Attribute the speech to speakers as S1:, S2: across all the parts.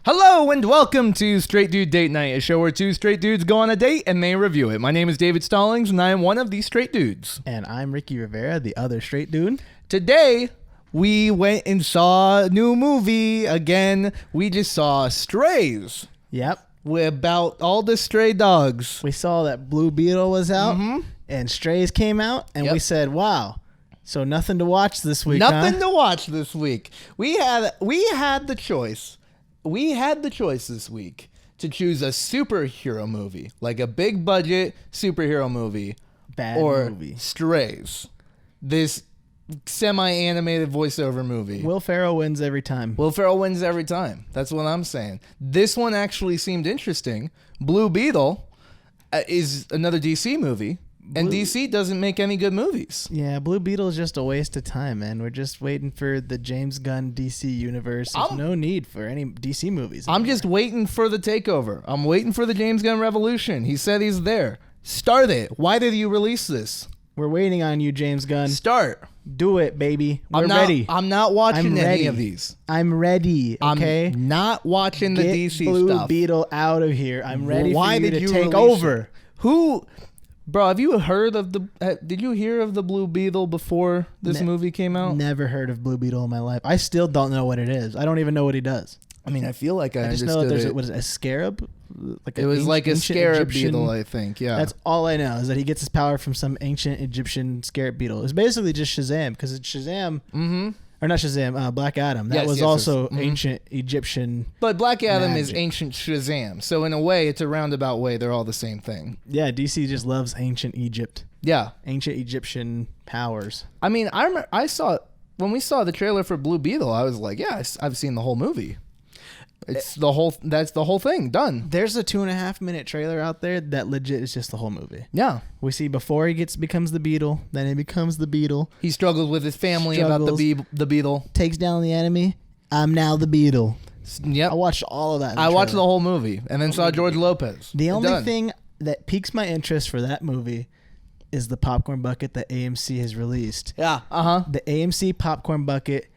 S1: Hello and welcome to Straight Dude Date Night, a show where two straight dudes go on a date and they review it. My name is David Stallings and I am one of these straight dudes.
S2: And I'm Ricky Rivera, the other straight dude.
S1: Today, we went and saw a new movie. Again, we just saw Strays.
S2: Yep.
S1: About all the stray dogs.
S2: We saw that Blue Beetle was out and Strays came out and we said, wow, so nothing to watch this week,
S1: Nothing to watch this week. We had the choice. We had the choice this week to choose a superhero movie, like a big budget superhero movie,
S2: Bad
S1: or
S2: movie.
S1: Strays, this semi-animated voiceover movie.
S2: Will Ferrell wins every time.
S1: Will Ferrell wins every time. That's what I'm saying. This one actually seemed interesting. Blue Beetle is another DC movie, and DC doesn't make any good movies.
S2: Yeah, Blue Beetle is just a waste of time, man. We're just waiting for the James Gunn DC universe. There's no need for any DC movies anymore.
S1: I'm just waiting for the takeover. I'm waiting for the James Gunn revolution. He said he's there. Start it. Why did you release this?
S2: We're waiting on you, James Gunn.
S1: Start.
S2: Do it, baby. We're ready.
S1: I'm not watching any
S2: ready.
S1: of these.
S2: I'm ready, okay?
S1: I'm not watching the
S2: Get
S1: DC
S2: Blue
S1: stuff.
S2: Beetle out of here. I'm ready
S1: Why
S2: for you
S1: did
S2: to
S1: you
S2: take
S1: release
S2: over.
S1: it? Who... Bro, have you heard of did you hear of the Blue Beetle before this movie came out?
S2: Never heard of Blue Beetle in my life. I still don't know what it is. I don't even know what he does.
S1: I mean, I feel like I
S2: just
S1: understood
S2: know that there's
S1: it.
S2: what is it, a scarab?
S1: It was like a
S2: ancient
S1: scarab
S2: Egyptian
S1: beetle, I think. Yeah.
S2: That's all I know is that he gets his power from some ancient Egyptian scarab beetle. It's basically just Shazam because it's Shazam. Mm-hmm. Or not Shazam, Black Adam. That was also ancient Egyptian.
S1: But Black Adam
S2: magic.
S1: is ancient Shazam. So in a way, it's a roundabout way. They're all the same thing.
S2: Yeah, DC just loves ancient Egypt.
S1: Yeah.
S2: Ancient Egyptian powers.
S1: I mean, I remember when we saw the trailer for Blue Beetle, I was like, yeah, I've seen the whole movie. That's the whole thing done.
S2: There's a 2.5 minute trailer out there that legit is just the whole movie.
S1: Yeah.
S2: We see before he becomes the Beetle, then he becomes the Beetle.
S1: He struggles with his family about the Beetle.
S2: Takes down the enemy. I'm now the Beetle.
S1: Yep.
S2: I watched all of that.
S1: I watched the whole movie and then saw George Lopez.
S2: The only thing that piques my interest for that movie is the popcorn bucket that AMC has released.
S1: Yeah.
S2: The AMC popcorn bucket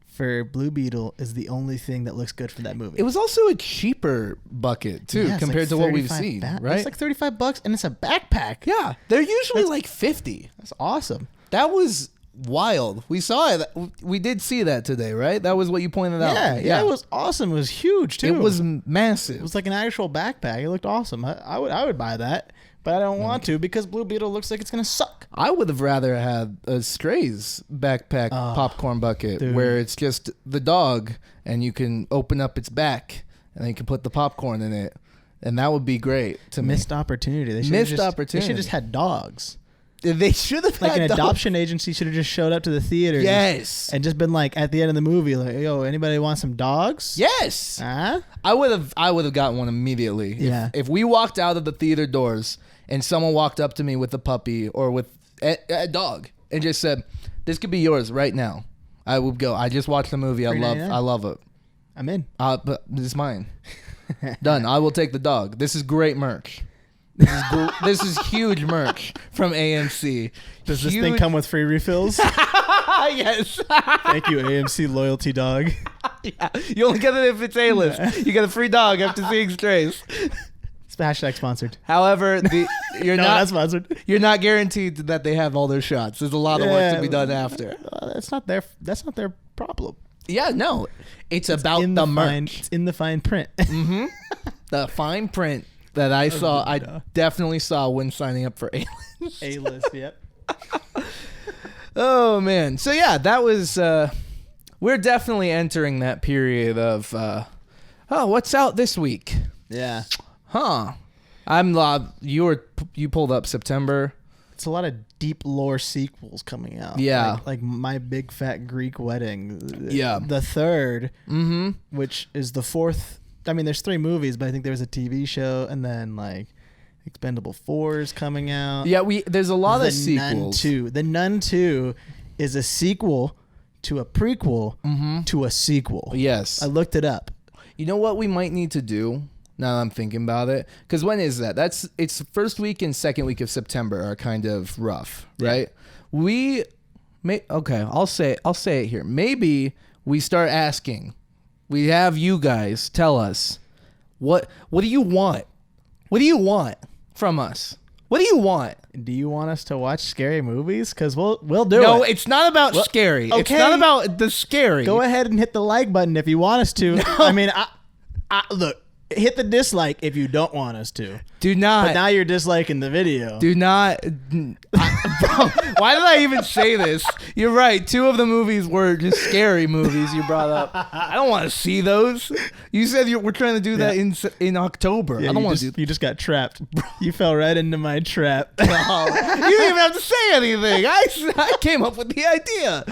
S2: for Blue Beetle is the only thing that looks good for that movie.
S1: It was also a cheaper bucket too, compared to what we've seen, right?
S2: It's like $35 and it's a backpack.
S1: Yeah, they're usually like 50.
S2: That's awesome.
S1: That was wild. We saw it. We did see that today, right? That was what you pointed out.
S2: Yeah, it was awesome. It was huge too.
S1: It was massive.
S2: It was like an actual backpack. It looked awesome. I would buy that. But I don't want to because Blue Beetle looks like it's going to suck.
S1: I would have rather had a Strays backpack popcorn bucket where it's just the dog and you can open up its back and then you can put the popcorn in it. And that would be great to me.
S2: Missed opportunity.
S1: Opportunity.
S2: They should have just had dogs.
S1: They should have
S2: like
S1: had
S2: an
S1: dogs.
S2: adoption agency should have just showed up to the theater.
S1: Yes.
S2: And just been like at the end of the movie, like, yo, anybody want some dogs?
S1: Yes.
S2: Huh?
S1: I would have gotten one immediately.
S2: Yeah.
S1: If we walked out of the theater doors and someone walked up to me with a puppy or with a dog and just said, "This could be yours right now," I would go. I just watched the movie. I love it.
S2: I'm in.
S1: But it's mine. Done. I will take the dog. This is great merch. This is huge merch from AMC.
S2: Does this thing come with free refills?
S1: Yes.
S2: Thank you, AMC loyalty dog.
S1: Yeah. You only get it if it's A-list.
S2: Yeah.
S1: You get a free dog after seeing Strays.
S2: It's hashtag sponsored.
S1: However, you're not
S2: sponsored.
S1: You're not guaranteed that they have all their shots. There's a lot of work to be done after.
S2: That's not their problem.
S1: Yeah, no. It's about the merch.
S2: It's in the fine print.
S1: Mm-hmm. The fine print that I saw. I definitely saw when signing up for A-list.
S2: A-list, yep.
S1: Oh, man. So, yeah, that was... we're definitely entering that period of... what's out this week?
S2: Yeah.
S1: Huh. You pulled up September.
S2: It's a lot of deep lore sequels coming out.
S1: Yeah.
S2: Like My Big Fat Greek Wedding.
S1: Yeah.
S2: The third, which is the fourth. I mean, there's 3 movies, but I think there was a TV show, and then like Expendable 4 is coming out.
S1: Yeah, there's a lot of sequels.
S2: The Nun 2 is a sequel to a prequel to a sequel.
S1: Yes.
S2: I looked it up.
S1: You know what we might need to do? Now that I'm thinking about it, because when is that? It's the first week and second week of September are kind of rough, right? Okay, I'll say it here. Maybe we start asking We have you guys tell us what do you want? What do you want from us? What do you want?
S2: Do you want us to watch scary movies? Because we'll do it.
S1: No, it's not about scary.
S2: Okay.
S1: It's not about the scary.
S2: Go ahead and hit the like button if you want us to. No. I mean, look, hit the dislike if you don't want us to.
S1: Do not.
S2: But now you're disliking the video.
S1: Do not. Bro, why did I even say this? You're right. 2 of the movies were just scary movies you brought up. I don't want to see those. You said we're trying to do that in October.
S2: Yeah,
S1: I don't want to do.
S2: You just got trapped. You fell right into my trap.
S1: You didn't even have to say anything. I came up with the idea.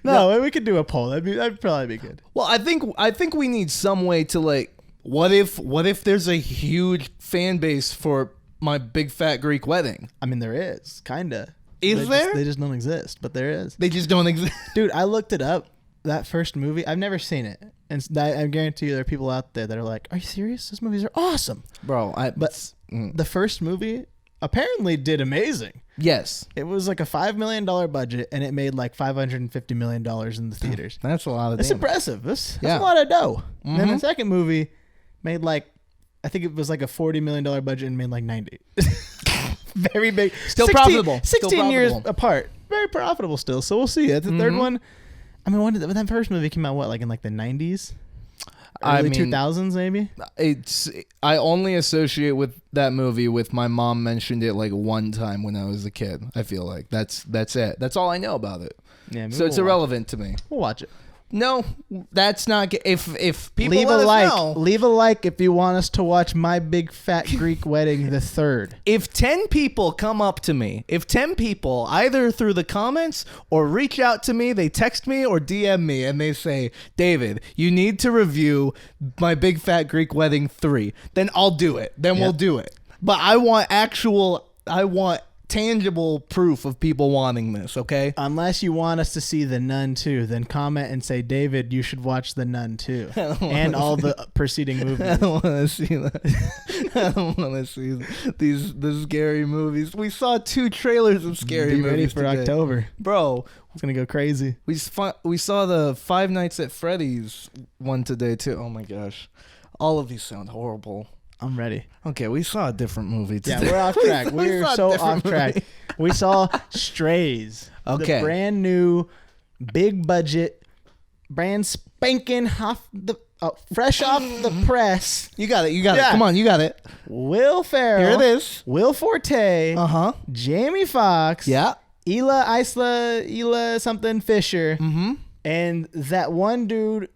S2: No, we could do a poll. That'd probably be good.
S1: Well, I think we need some way to like. What if there's a huge fan base for My Big Fat Greek Wedding?
S2: I mean, there is, kinda.
S1: Is there?
S2: They just don't exist, but there is.
S1: They just don't exist.
S2: Dude, I looked it up. That first movie, I've never seen it, and I guarantee you there are people out there that are like, "Are you serious? Those movies are awesome,
S1: bro."
S2: The first movie apparently did amazing.
S1: Yes,
S2: it was like a $5 million budget, and it made like $550 million in the theaters.
S1: That's a lot of.
S2: That's impressive. That's a lot of dough. Mm-hmm. And then the second movie made like, I think it was like a $40 million budget and made like 90. Very big.
S1: Still profitable.
S2: 16 years apart. Very profitable still. So we'll see. That's the third one. I mean, when that first movie came out, what, like in like the 90s? Early 2000s maybe?
S1: I only associate with that movie with my mom mentioned it like one time when I was a kid. I feel like that's it. That's all I know about it. Yeah, so it's irrelevant to me.
S2: We'll watch it.
S1: No, that's not. If people
S2: leave
S1: let
S2: a like,
S1: us know,
S2: leave a like if you want us to watch My Big Fat Greek Wedding the third.
S1: If 10 people come up to me, if 10 people either through the comments or reach out to me, they text me or DM me and they say, "David, you need to review My Big Fat Greek Wedding 3," then I'll do it. Then we'll do it. But I want tangible proof of people wanting this, okay?
S2: Unless you want us to see The Nun 2, then comment and say, "David, you should watch The Nun 2." And all the preceding movies.
S1: I don't want to see that. I don't want to see the scary movies. We saw 2 trailers of scary movies.
S2: Be ready for
S1: today.
S2: October.
S1: Bro.
S2: It's going to go crazy.
S1: We saw the Five Nights at Freddy's one today, too. Oh, my gosh. All of these sound horrible.
S2: I'm ready.
S1: Okay, we saw a different movie today.
S2: Yeah, we're off track. We're so off track. We saw Strays.
S1: Okay.
S2: The brand new, big budget, brand spanking fresh off the press.
S1: You got it. Yeah. Come on, you got it.
S2: Will Ferrell.
S1: Here it is.
S2: Will Forte.
S1: Uh-huh.
S2: Jamie Foxx.
S1: Yeah.
S2: Isla something Fisher.
S1: Mm-hmm.
S2: And that one dude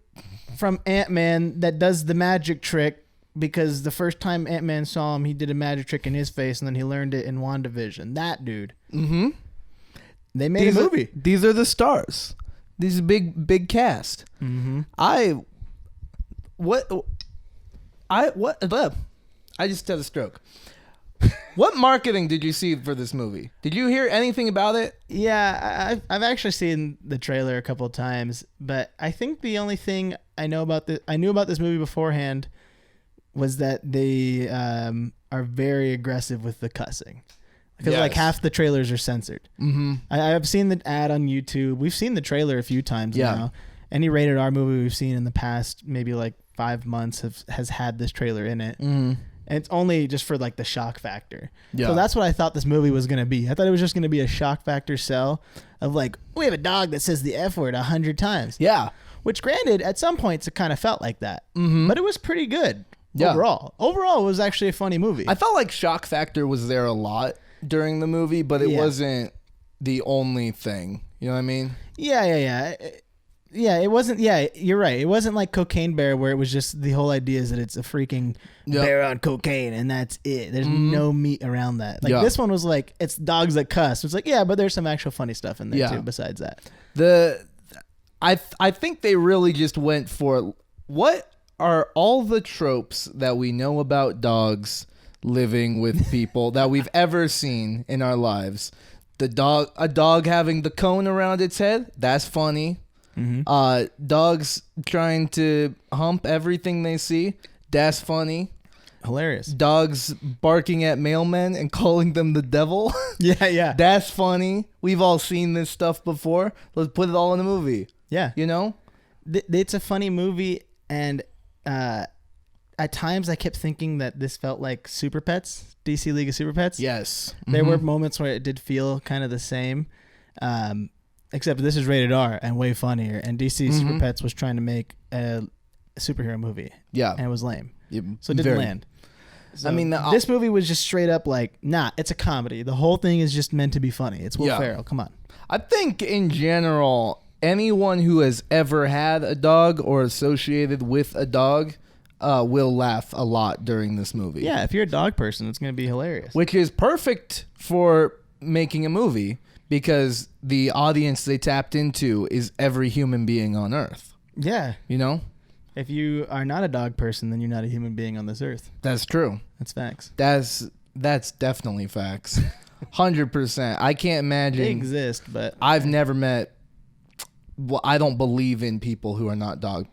S2: from Ant-Man that does the magic trick. Because the first time Ant-Man saw him, he did a magic trick in his face, and then he learned it in WandaVision. That dude.
S1: Mm-hmm.
S2: They made a movie.
S1: These are the stars. These are big cast.
S2: Mm-hmm.
S1: I just had a stroke. What marketing did you see for this movie? Did you hear anything about it?
S2: Yeah, I've actually seen the trailer a couple of times, but I think the only thing I knew about this movie beforehand was that they are very aggressive with the cussing. Because like half the trailers are censored.
S1: Mm-hmm.
S2: I've seen the ad on YouTube. We've seen the trailer a few times now. Any rated R movie we've seen in the past maybe like 5 months has had this trailer in it.
S1: Mm-hmm.
S2: And it's only just for like the shock factor.
S1: Yeah.
S2: So that's what I thought this movie was going to be. I thought it was just going to be a shock factor sell of like, we have a dog that says the F word 100 times.
S1: Yeah.
S2: Which granted, at some points it kind of felt like that.
S1: Mm-hmm.
S2: But it was pretty good.
S1: Yeah.
S2: Overall, it was actually a funny movie.
S1: I felt like shock factor was there a lot during the movie, but it wasn't the only thing. You know what I mean?
S2: Yeah. Yeah, it wasn't. Yeah, you're right. It wasn't like Cocaine Bear, where it was just the whole idea is that it's a freaking bear on cocaine and that's it. There's no meat around that. Like this one was like it's dogs that cuss. It's like but there's some actual funny stuff in there too. Besides that,
S1: I think they really just went for what are all the tropes that we know about dogs living with people that we've ever seen in our lives. A dog having the cone around its head. That's funny. Mm-hmm. Dogs trying to hump everything they see. That's funny.
S2: Hilarious.
S1: Dogs barking at mailmen and calling them the devil.
S2: Yeah.
S1: That's funny. We've all seen this stuff before. Let's put it all in a movie.
S2: Yeah.
S1: You know?
S2: it's a funny movie, and at times I kept thinking that this felt like Super Pets, DC League of Super Pets.
S1: Yes.
S2: There were moments where it did feel kind of the same, except this is rated R and way funnier, and DC Super Pets was trying to make a superhero movie.
S1: Yeah.
S2: And it was lame.
S1: Yeah,
S2: so it didn't land. So
S1: I mean,
S2: this movie was just straight up like, nah, it's a comedy. The whole thing is just meant to be funny. It's Will Ferrell. Come on.
S1: I think in general, anyone who has ever had a dog or associated with a dog will laugh a lot during this movie.
S2: Yeah, if you're a dog person, it's going to be hilarious.
S1: Which is perfect for making a movie because the audience they tapped into is every human being on Earth.
S2: Yeah.
S1: You know?
S2: If you are not a dog person, then you're not a human being on this earth.
S1: That's true.
S2: That's facts.
S1: That's definitely facts. 100%. I can't imagine.
S2: They exist, but
S1: I've never met. Well, I don't believe in people who are not dog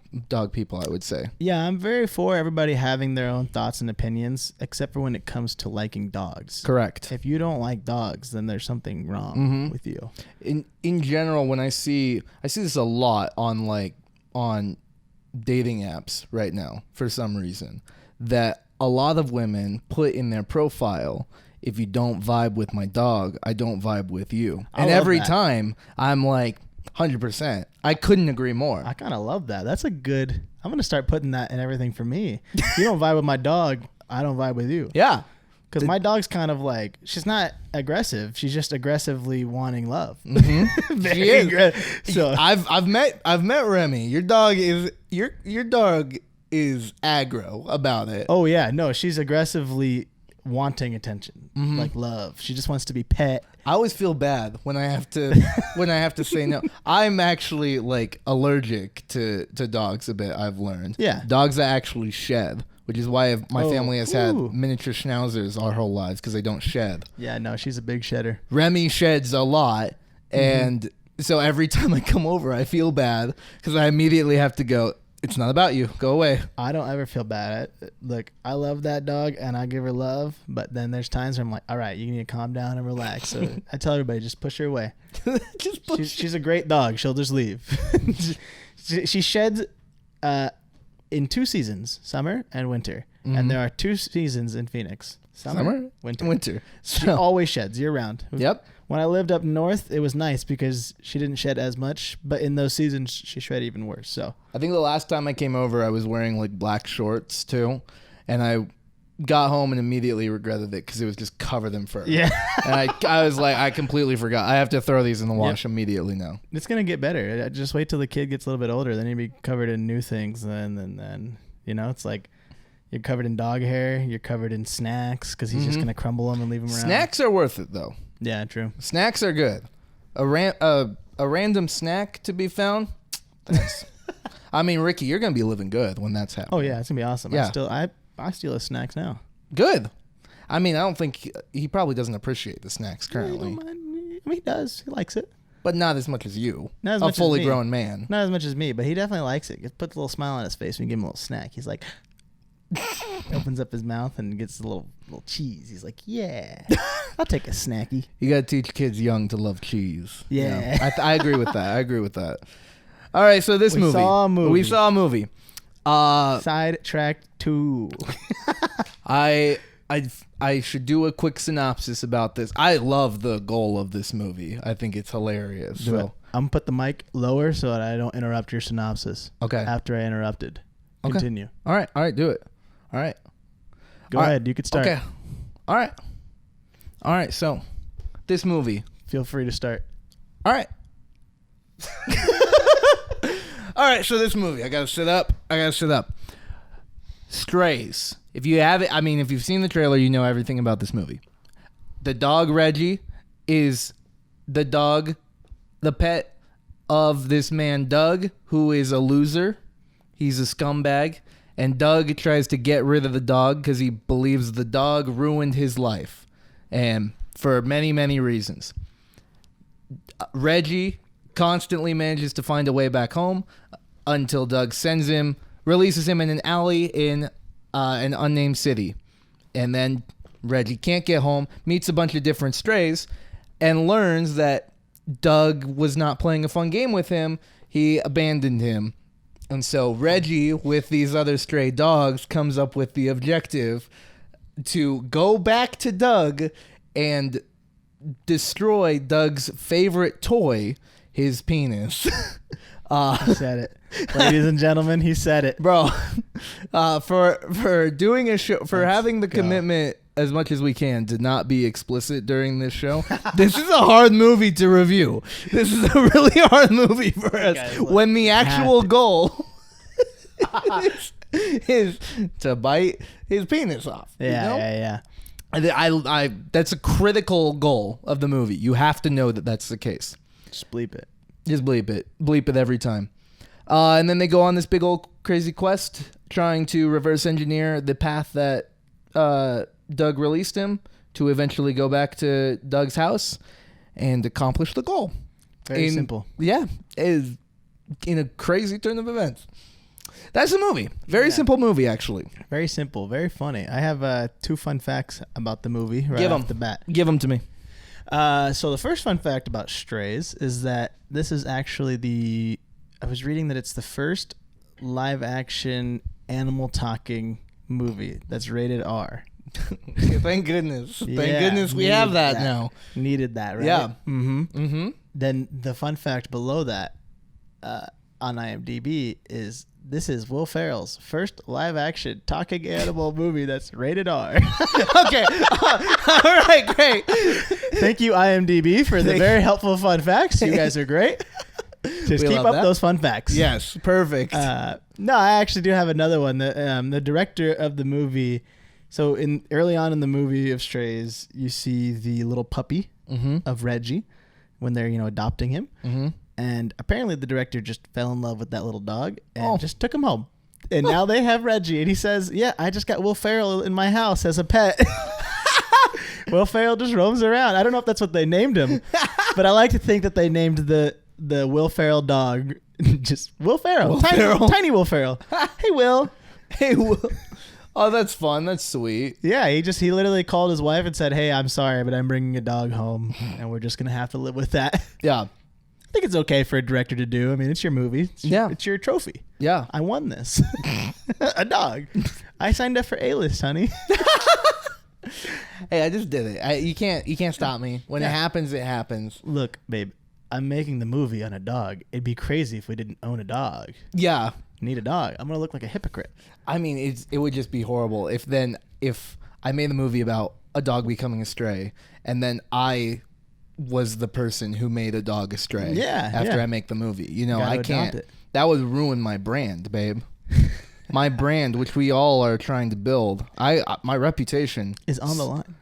S1: people, I would say.
S2: Yeah, I'm very for everybody having their own thoughts and opinions, except for when it comes to liking dogs.
S1: Correct.
S2: If you don't like dogs, then there's something wrong with you.
S1: In general, when I see this a lot on dating apps right now for some reason, that a lot of women put in their profile, if you don't vibe with my dog, I don't vibe with you. And every time I'm like, 100%. I couldn't agree more.
S2: I kind of love that. That's a good... I'm going to start putting that in everything for me. If you don't vibe with my dog, I don't vibe with you.
S1: Yeah.
S2: Because my dog's kind of like... She's not aggressive. She's just aggressively wanting love.
S1: Mm-hmm. She is. So I've met Remy. Your dog is aggro about it.
S2: Oh, yeah. No, she's aggressively wanting attention, like love. She just wants to be pet.
S1: I always feel bad when I have to say no. I'm actually like allergic to dogs a bit. I've learned.
S2: Yeah,
S1: dogs that actually shed, which is why my family has had miniature schnauzers our whole lives because they don't shed.
S2: Yeah, no, she's a big shedder.
S1: Remy sheds a lot, and so every time I come over, I feel bad because I immediately have to go. It's not about you. Go away.
S2: I don't ever feel bad. Look, I love that dog and I give her love, but then there's times where I'm like, all right, you need to calm down and relax. So I tell everybody, just push her away. She's a great dog. She'll just leave. She sheds in 2 seasons, summer and winter. And there are 2 seasons in Phoenix. Summer? Winter. She always sheds year round.
S1: Yep.
S2: When I lived up north, it was nice because she didn't shed as much, but in those seasons, she shed even worse. So
S1: I think the last time I came over, I was wearing like black shorts too, and I got home and immediately regretted it because it was just covered in fur.
S2: Yeah,
S1: and I was like, I completely forgot. I have to throw these in the wash immediately now.
S2: It's gonna get better. Just wait till the kid gets a little bit older, then you'll be covered in new things. And then you know, it's like you're covered in dog hair, you're covered in snacks because he's just gonna crumble them and leave them around.
S1: Snacks are worth it though.
S2: Yeah, true.
S1: Snacks are good. A random snack to be found. Thanks. I mean, Ricky, you're gonna be living good when that's happening.
S2: Oh yeah, it's gonna be awesome. Yeah. I steal his snacks now.
S1: Good. I mean, I don't think he probably doesn't appreciate the snacks currently.
S2: I mean, he does. He likes it,
S1: but not as much as you.
S2: Not as
S1: a
S2: much
S1: fully
S2: as me.
S1: grown man.
S2: Not as much as me, but he definitely likes it. It puts a little smile on his face when you give him a little snack. He's like. Opens up his mouth and gets a little cheese. He's like, yeah, I'll take a snacky.
S1: You gotta teach kids young to love cheese.
S2: Yeah,
S1: you know? I agree with that. All right, so we saw a movie.
S2: Sidetrack 2.
S1: I should do a quick synopsis about this. I love the goal of this movie. I think it's hilarious.
S2: I'm gonna put the mic lower so that I don't interrupt your synopsis.
S1: Okay.
S2: After I interrupted. Continue.
S1: All right, do it. All right.
S2: Go ahead. You could start.
S1: Okay. All right. So, this movie.
S2: Feel free to start.
S1: All right. All right. So this movie, I gotta sit up. Strays. If you have it, I mean, if you've seen the trailer, you know everything about this movie. The dog Reggie is the pet of this man Doug, who is a loser. He's a scumbag. And Doug tries to get rid of the dog because he believes the dog ruined his life. And for many, many reasons. Reggie constantly manages to find a way back home until Doug releases him in an alley in an unnamed city. And then Reggie can't get home, meets a bunch of different strays, and learns that Doug was not playing a fun game with him. He abandoned him. And so Reggie, with these other stray dogs, comes up with the objective to go back to Doug and destroy Doug's favorite toy, his penis.
S2: He said it. Ladies and gentlemen, he said it.
S1: Bro, for doing a show, for having the commitment as much as we can to not be explicit during this show, this is a hard movie to review. This is a really hard movie for us when the actual goal is to bite his penis off.
S2: Yeah.
S1: I that's a critical goal of the movie. You have to know that that's the case.
S2: Just bleep it.
S1: Just bleep it. Bleep it every time. And then they go on this big old crazy quest trying to reverse engineer the path that Doug released him to eventually go back to Doug's house and accomplish the goal.
S2: Very simple.
S1: Yeah. Is in a crazy turn of events. That's a movie. Very simple movie, actually.
S2: Very simple. Very funny. I have 2 fun facts about the movie right off the bat.
S1: Give them to me.
S2: So the first fun fact about Strays is that this is actually I was reading that it's the first live action animal talking movie that's rated R.
S1: Thank goodness. Thank goodness we have that now.
S2: Needed that, right?
S1: Yeah.
S2: Mm-hmm. Then the fun fact below that on IMDb is this is Will Ferrell's first live action talking animal movie that's rated R.
S1: Okay. All right, great.
S2: Thank you, IMDb, for the very helpful fun facts. You guys are great. Just keep up those fun facts.
S1: Yes, perfect.
S2: No, I actually do have another one. The director of the movie. So early on in the movie of Strays, you see the little puppy of Reggie when they're adopting him, and apparently the director just fell in love with that little dog and just took him home. And now they have Reggie, and he says, "Yeah, I just got Will Ferrell in my house as a pet." Will Ferrell just roams around. I don't know if that's what they named him, but I like to think that they named the Will Ferrell dog just Will Ferrell. Tiny Will Ferrell. Hey, Will.
S1: Hey, Will. Oh, that's fun. That's sweet.
S2: Yeah, he literally called his wife and said, "Hey, I'm sorry, but I'm bringing a dog home, and we're just going to have to live with that."
S1: Yeah.
S2: I think it's okay for a director to do. I mean, it's your movie. It's your trophy.
S1: Yeah.
S2: I won this. A dog. I signed up for A-list, honey.
S1: Hey, I just did it. You can't stop me. When it happens, it happens.
S2: Look, babe, I'm making the movie on a dog. It'd be crazy if we didn't own a dog.
S1: Yeah.
S2: Need a dog. I'm going to look like a hypocrite.
S1: I mean, it would just be horrible if I made a movie about a dog becoming a stray and then I was the person who made a dog a stray after I make the movie. I can't. That would ruin my brand, babe. My brand, which we all are trying to build. My reputation
S2: is on the line.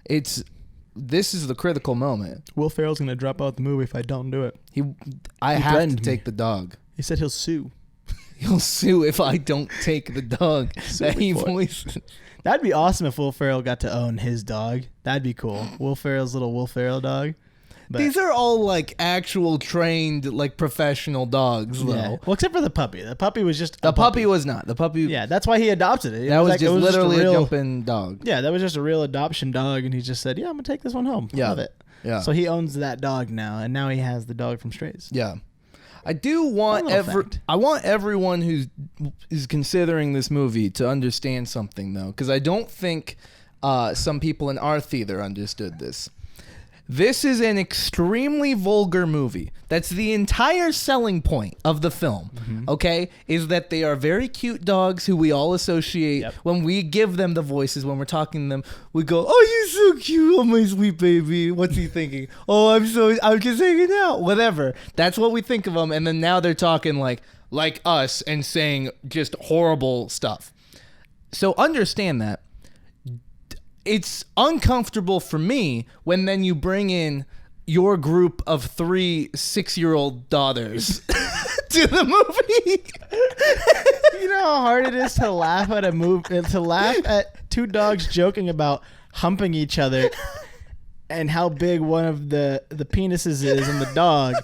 S1: This is the critical moment.
S2: Will Ferrell's going to drop out the movie if I don't do it.
S1: I have to take the dog.
S2: He said he'll sue.
S1: He'll sue if I don't take the dog that he voices.
S2: That'd be awesome if Will Ferrell got to own his dog. That'd be cool. Will Ferrell's little Will Ferrell dog.
S1: But these are all like actual trained, like professional dogs, though. Yeah.
S2: Well, except for the puppy. The puppy was just
S1: the puppy was not the puppy.
S2: Yeah, that's why he adopted it.
S1: That was just literally a jumping dog.
S2: Yeah, that was just a real adoption dog, and he just said, "Yeah, I'm gonna take this one home."
S1: Yeah.
S2: Love it. Yeah. So he owns that dog now, and now he has the dog from Strays.
S1: Yeah. I do want everyone who is considering this movie to understand something, though, because I don't think some people in our theater understood this. This is an extremely vulgar movie. That's the entire selling point of the film, okay? Is that they are very cute dogs who we all associate. When we give them the voices, when we're talking to them, we go, "Oh, you're so cute. Oh, my sweet baby. What's he thinking? Oh, I'm just hanging out." Whatever. That's what we think of them. And then now they're talking like us and saying just horrible stuff. So understand that. It's uncomfortable for me when then you bring in your group of 3 6-year-old daughters to the movie.
S2: You know how hard it is to laugh at a movie, to laugh at 2 dogs joking about humping each other and how big one of the penises is in the dog.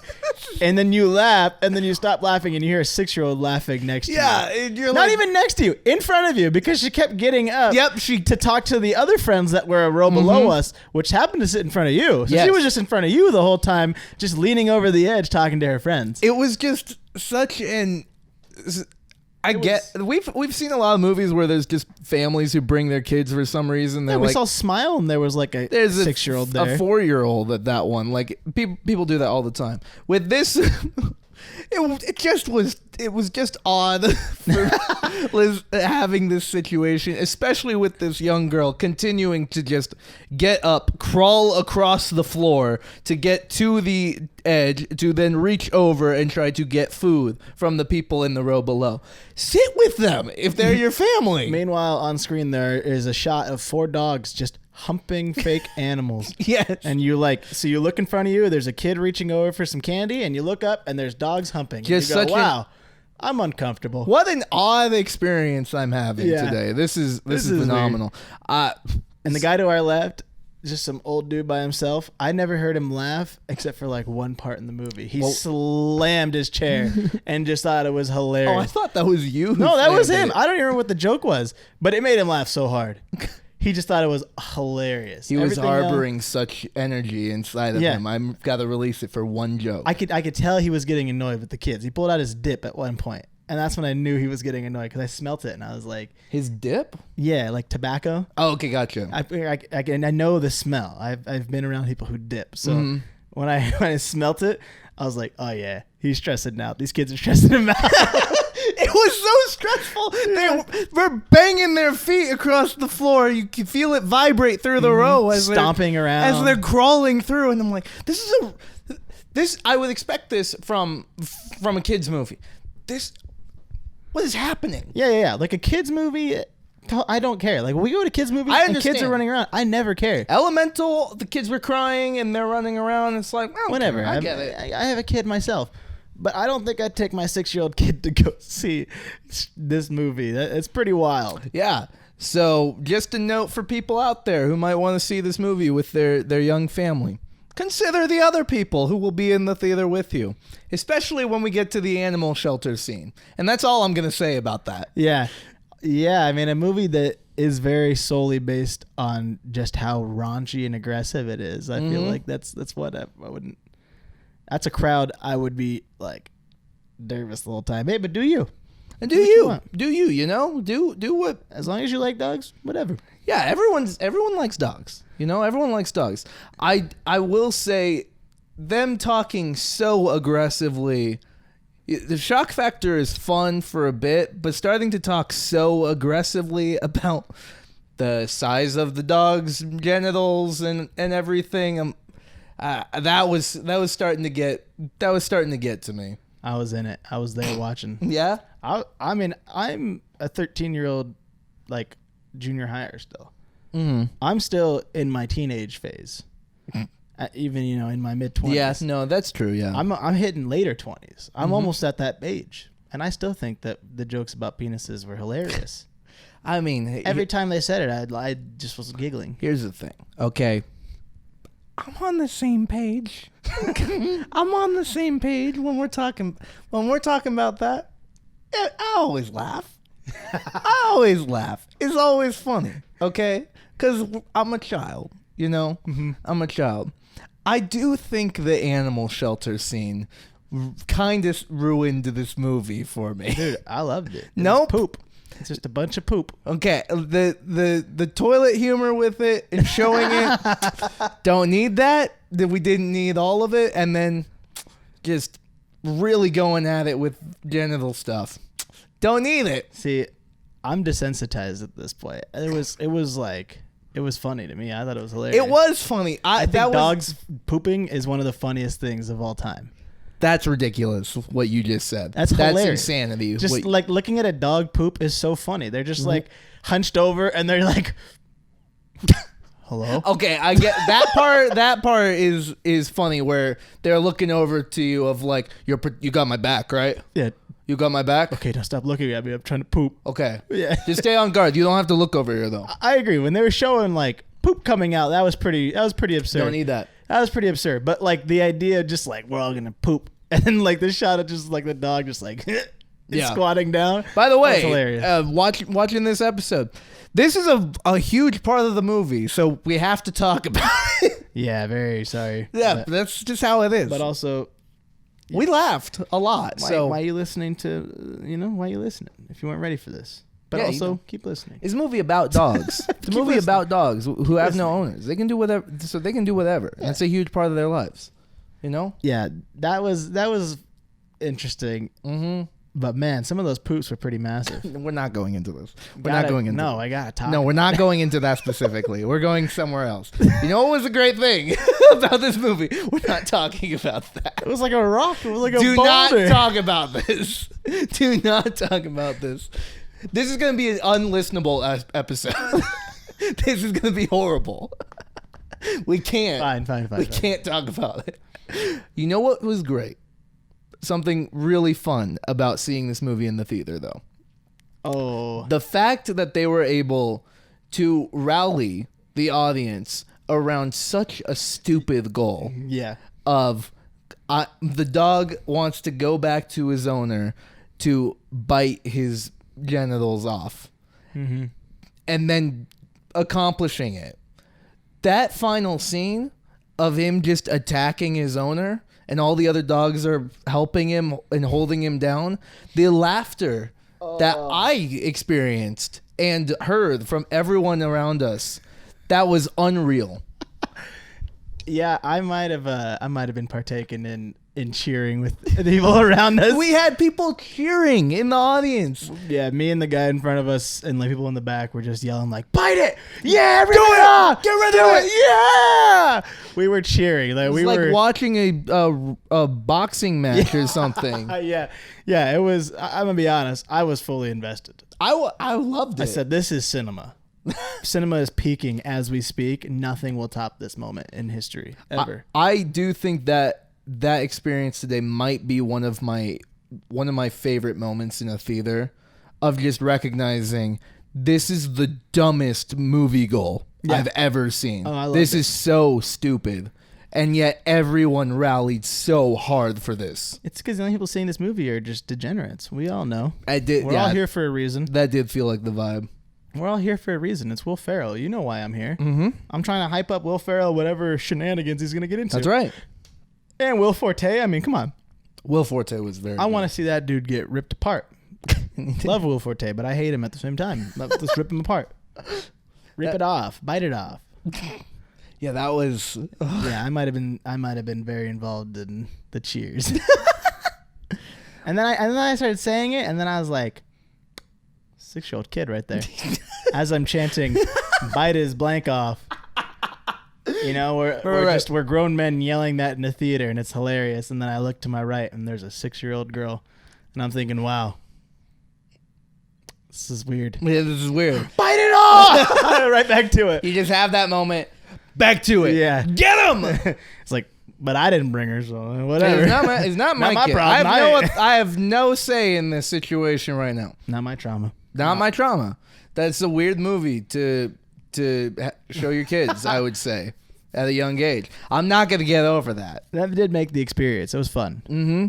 S2: And then you laugh, and then you stop laughing, and you hear a 6-year-old laughing next to you.
S1: Yeah, you're
S2: not even next to you, in front of you, because she kept getting up. To talk to the other friends that were a row below us, which happened to sit in front of you. So she was just in front of you the whole time, just leaning over the edge, talking to her friends.
S1: It was just such an we've seen a lot of movies where there's just families who bring their kids for some reason.
S2: Yeah, we saw Smile, and there was like there's 6-year-old there,
S1: a 4-year-old at that one. Like people do that all the time. With this, it was just odd for Liz having this situation, especially with this young girl continuing to just get up, crawl across the floor to get to the edge, to then reach over and try to get food from the people in the row below. Sit with them if they're your family.
S2: Meanwhile, on screen there is a shot of 4 dogs just humping fake animals.
S1: Yes.
S2: And you look in front of you, there's a kid reaching over for some candy, and you look up and there's dogs humping.
S1: Just
S2: and you go, wow, I'm uncomfortable.
S1: What an odd experience I'm having today. This is phenomenal.
S2: And the guy to our left, just some old dude by himself. I never heard him laugh except for like one part in the movie. He slammed his chair and just thought it was hilarious.
S1: Oh, I thought that was you.
S2: No, that was him. I don't even remember what the joke was, but it made him laugh so hard. He just thought it was hilarious.
S1: He was harboring such energy inside of him. I've got to release it for one joke.
S2: I could tell he was getting annoyed with the kids. He pulled out his dip at one point, and that's when I knew he was getting annoyed because I smelt it and I was like,
S1: his dip?
S2: Yeah, like tobacco.
S1: Oh, okay, gotcha.
S2: I know the smell. I've been around people who dip, so when I smelt it, I was like, oh yeah, he's stressing out. These kids are stressing him out.
S1: It was so stressful. They were banging their feet across the floor. You can feel it vibrate through the row as
S2: stomping around
S1: as they're crawling through. And I'm like, this. I would expect this from a kids movie. What is happening?
S2: Yeah. Like a kids movie. I don't care. Like when we go to kids movies and kids are running around, I never care.
S1: Elemental, the kids were crying and they're running around. It's like,
S2: whatever.
S1: I get it.
S2: I have a kid myself. But I don't think I'd take my 6-year-old kid to go see this movie. It's pretty wild.
S1: Yeah. So just a note for people out there who might want to see this movie with their young family. Consider the other people who will be in the theater with you, especially when we get to the animal shelter scene. And that's all I'm going to say about that.
S2: Yeah. Yeah. I mean, a movie that is very solely based on just how raunchy and aggressive it is. I feel like that's what I wouldn't. That's a crowd I would be like nervous the whole time. Hey, but do you?
S1: And do you? You know? Do what?
S2: As long as you like dogs, whatever.
S1: Yeah, everyone likes dogs. You know, everyone likes dogs. I will say, them talking so aggressively, the shock factor is fun for a bit, but starting to talk so aggressively about the size of the dog's genitals and everything, that was starting to get to me.
S2: I was in it. I was there watching.
S1: Yeah.
S2: I mean, I'm a 13-year-old, like junior higher still.
S1: Mm-hmm.
S2: I'm still in my teenage phase, even in my mid-20s.
S1: Yes, no, that's true. Yeah,
S2: I'm hitting later 20s. I'm almost at that age, and I still think that the jokes about penises were hilarious.
S1: I mean,
S2: every time they said it, I just was giggling.
S1: Here's the thing. Okay. I'm on the same page. I'm on the same page when we're talking about that. I always laugh. It's always funny. Okay? Because I'm a child. You know?
S2: Mm-hmm.
S1: I'm a child. I do think the animal shelter scene kind of ruined this movie for me.
S2: Dude, I loved it.
S1: Nope.
S2: Poop. It's just a bunch of poop.
S1: Okay, the toilet humor with it and showing it, don't need that. We didn't need all of it, and then just really going at it with genital stuff. Don't need it.
S2: See, I'm desensitized at this point. It was funny to me. I thought it was hilarious.
S1: It was funny.
S2: I think dogs pooping is one of the funniest things of all time.
S1: That's ridiculous, what you just said.
S2: That's hilarious.
S1: Insanity.
S2: Just like looking at a dog poop is so funny. They're just like hunched over and they're like, hello?
S1: Okay, I get that part. That part is funny where they're looking over to you of like, you got my back, right?
S2: Yeah.
S1: You got my back?
S2: Okay, now stop looking at me. I'm trying to poop.
S1: Okay.
S2: Yeah.
S1: Just stay on guard. You don't have to look over here, though.
S2: I agree. When they were showing like poop coming out, that was pretty absurd.
S1: Don't need that.
S2: That was pretty absurd. But like the idea of just like, we're all going to poop. And then like this shot of just like the dog just like squatting down.
S1: By the way,
S2: hilarious.
S1: Watching this episode, this is a huge part of the movie, so we have to talk about it.
S2: Yeah, very sorry.
S1: Yeah, but that's just how it is.
S2: But also,
S1: We laughed a lot.
S2: Why are you listening to, why are you listening if you weren't ready for this? But also, keep listening.
S1: It's a movie about dogs. It's a movie about dogs who have no owners. They can do whatever. So they can do whatever. Yeah. And it's a huge part of their lives.
S2: Yeah, that was interesting. Mm-hmm. But man, some of those poops were pretty massive.
S1: We're not going into this. I
S2: gotta talk.
S1: No, we're not going into that specifically. We're going somewhere else. You know what was a great thing about this movie? We're not talking about that.
S2: It was like a rock. It was like a boulder.
S1: Do not talk about this. Do not talk about this. This is going to be an unlistenable episode. This is going to be horrible. We can't.
S2: Fine.
S1: We can't talk about it. You know what was great? Something really fun about seeing this movie in the theater, though.
S2: Oh.
S1: The fact that they were able to rally the audience around such a stupid goal.
S2: Yeah.
S1: Of the dog wants to go back to his owner to bite his genitals off. Mm-hmm. And then accomplishing it. That final scene of him just attacking his owner and all the other dogs are helping him and holding him down. The laughter that I experienced and heard from everyone around us, that was unreal.
S2: Yeah, I might have been partaking in cheering with the people around us.
S1: We had people cheering in the audience.
S2: Yeah, me and the guy in front of us and like people in the back were just yelling like, "Bite it! Yeah, do it up! Get rid of it! Yeah!" We were cheering. Like we were
S1: watching a boxing match or something.
S2: Yeah. It was. I'm gonna be honest. I was fully invested.
S1: I loved it.
S2: I said, "This is cinema." Cinema is peaking as we speak. Nothing will top this moment in history ever.
S1: I do think that experience today might be one of my favorite moments in a theater, of just recognizing this is the dumbest movie goal I've ever seen. This is so stupid, and yet everyone rallied so hard for this.
S2: It's because the only people seeing this movie are just degenerates. We all know.
S1: We're
S2: all here for a reason.
S1: That did feel like the vibe.
S2: We're all here for a reason. It's Will Ferrell. You know why I'm here. Mm-hmm. I'm trying to hype up Will Ferrell, whatever shenanigans he's going to get into.
S1: That's right.
S2: And Will Forte. I mean, come on.
S1: Will Forte was very
S2: I want to see that dude get ripped apart. Love Will Forte, but I hate him at the same time. Let's rip him apart. Rip it off. Bite it off.
S1: Yeah, that was...
S2: Yeah, I might have been very involved in the cheers. and then I started saying it, and then I was like... 6-year-old kid right there. As I'm chanting, "Bite his blank off." We're grown men yelling that in the theater, and it's hilarious. And then I look to my right, and there's a 6-year-old girl, and I'm thinking, "Wow, this is weird."
S1: Yeah, this is weird.
S2: Bite it off! Right back to it.
S1: You just have that moment. Back to it.
S2: Yeah,
S1: get him.
S2: It's like, but I didn't bring her, so whatever.
S1: It's not my kid.
S2: problem.
S1: I have no say in this situation right now.
S2: Not my trauma.
S1: Not my trauma. That's a weird movie to show your kids, I would say, at a young age. I'm not going to get over that.
S2: That did make the experience. It was fun.
S1: Mm-hmm.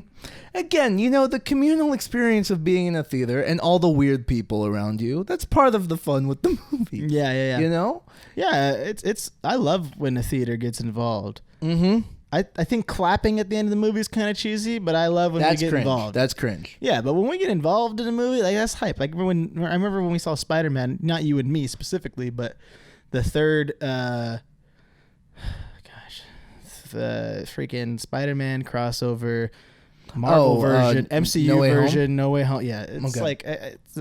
S1: Again, the communal experience of being in a theater and all the weird people around you, that's part of the fun with the movie.
S2: Yeah. Yeah, it's I love when a theater gets involved. Mm-hmm. I think clapping at the end of the movie is kind of cheesy, but I love when we get involved.
S1: That's cringe.
S2: Yeah, but when we get involved in a movie, like that's hype. Like I remember when we saw Spider-Man, not you and me specifically, but the third, the freaking Spider-Man crossover, Marvel version, MCU version, No Way Home. Yeah, it's like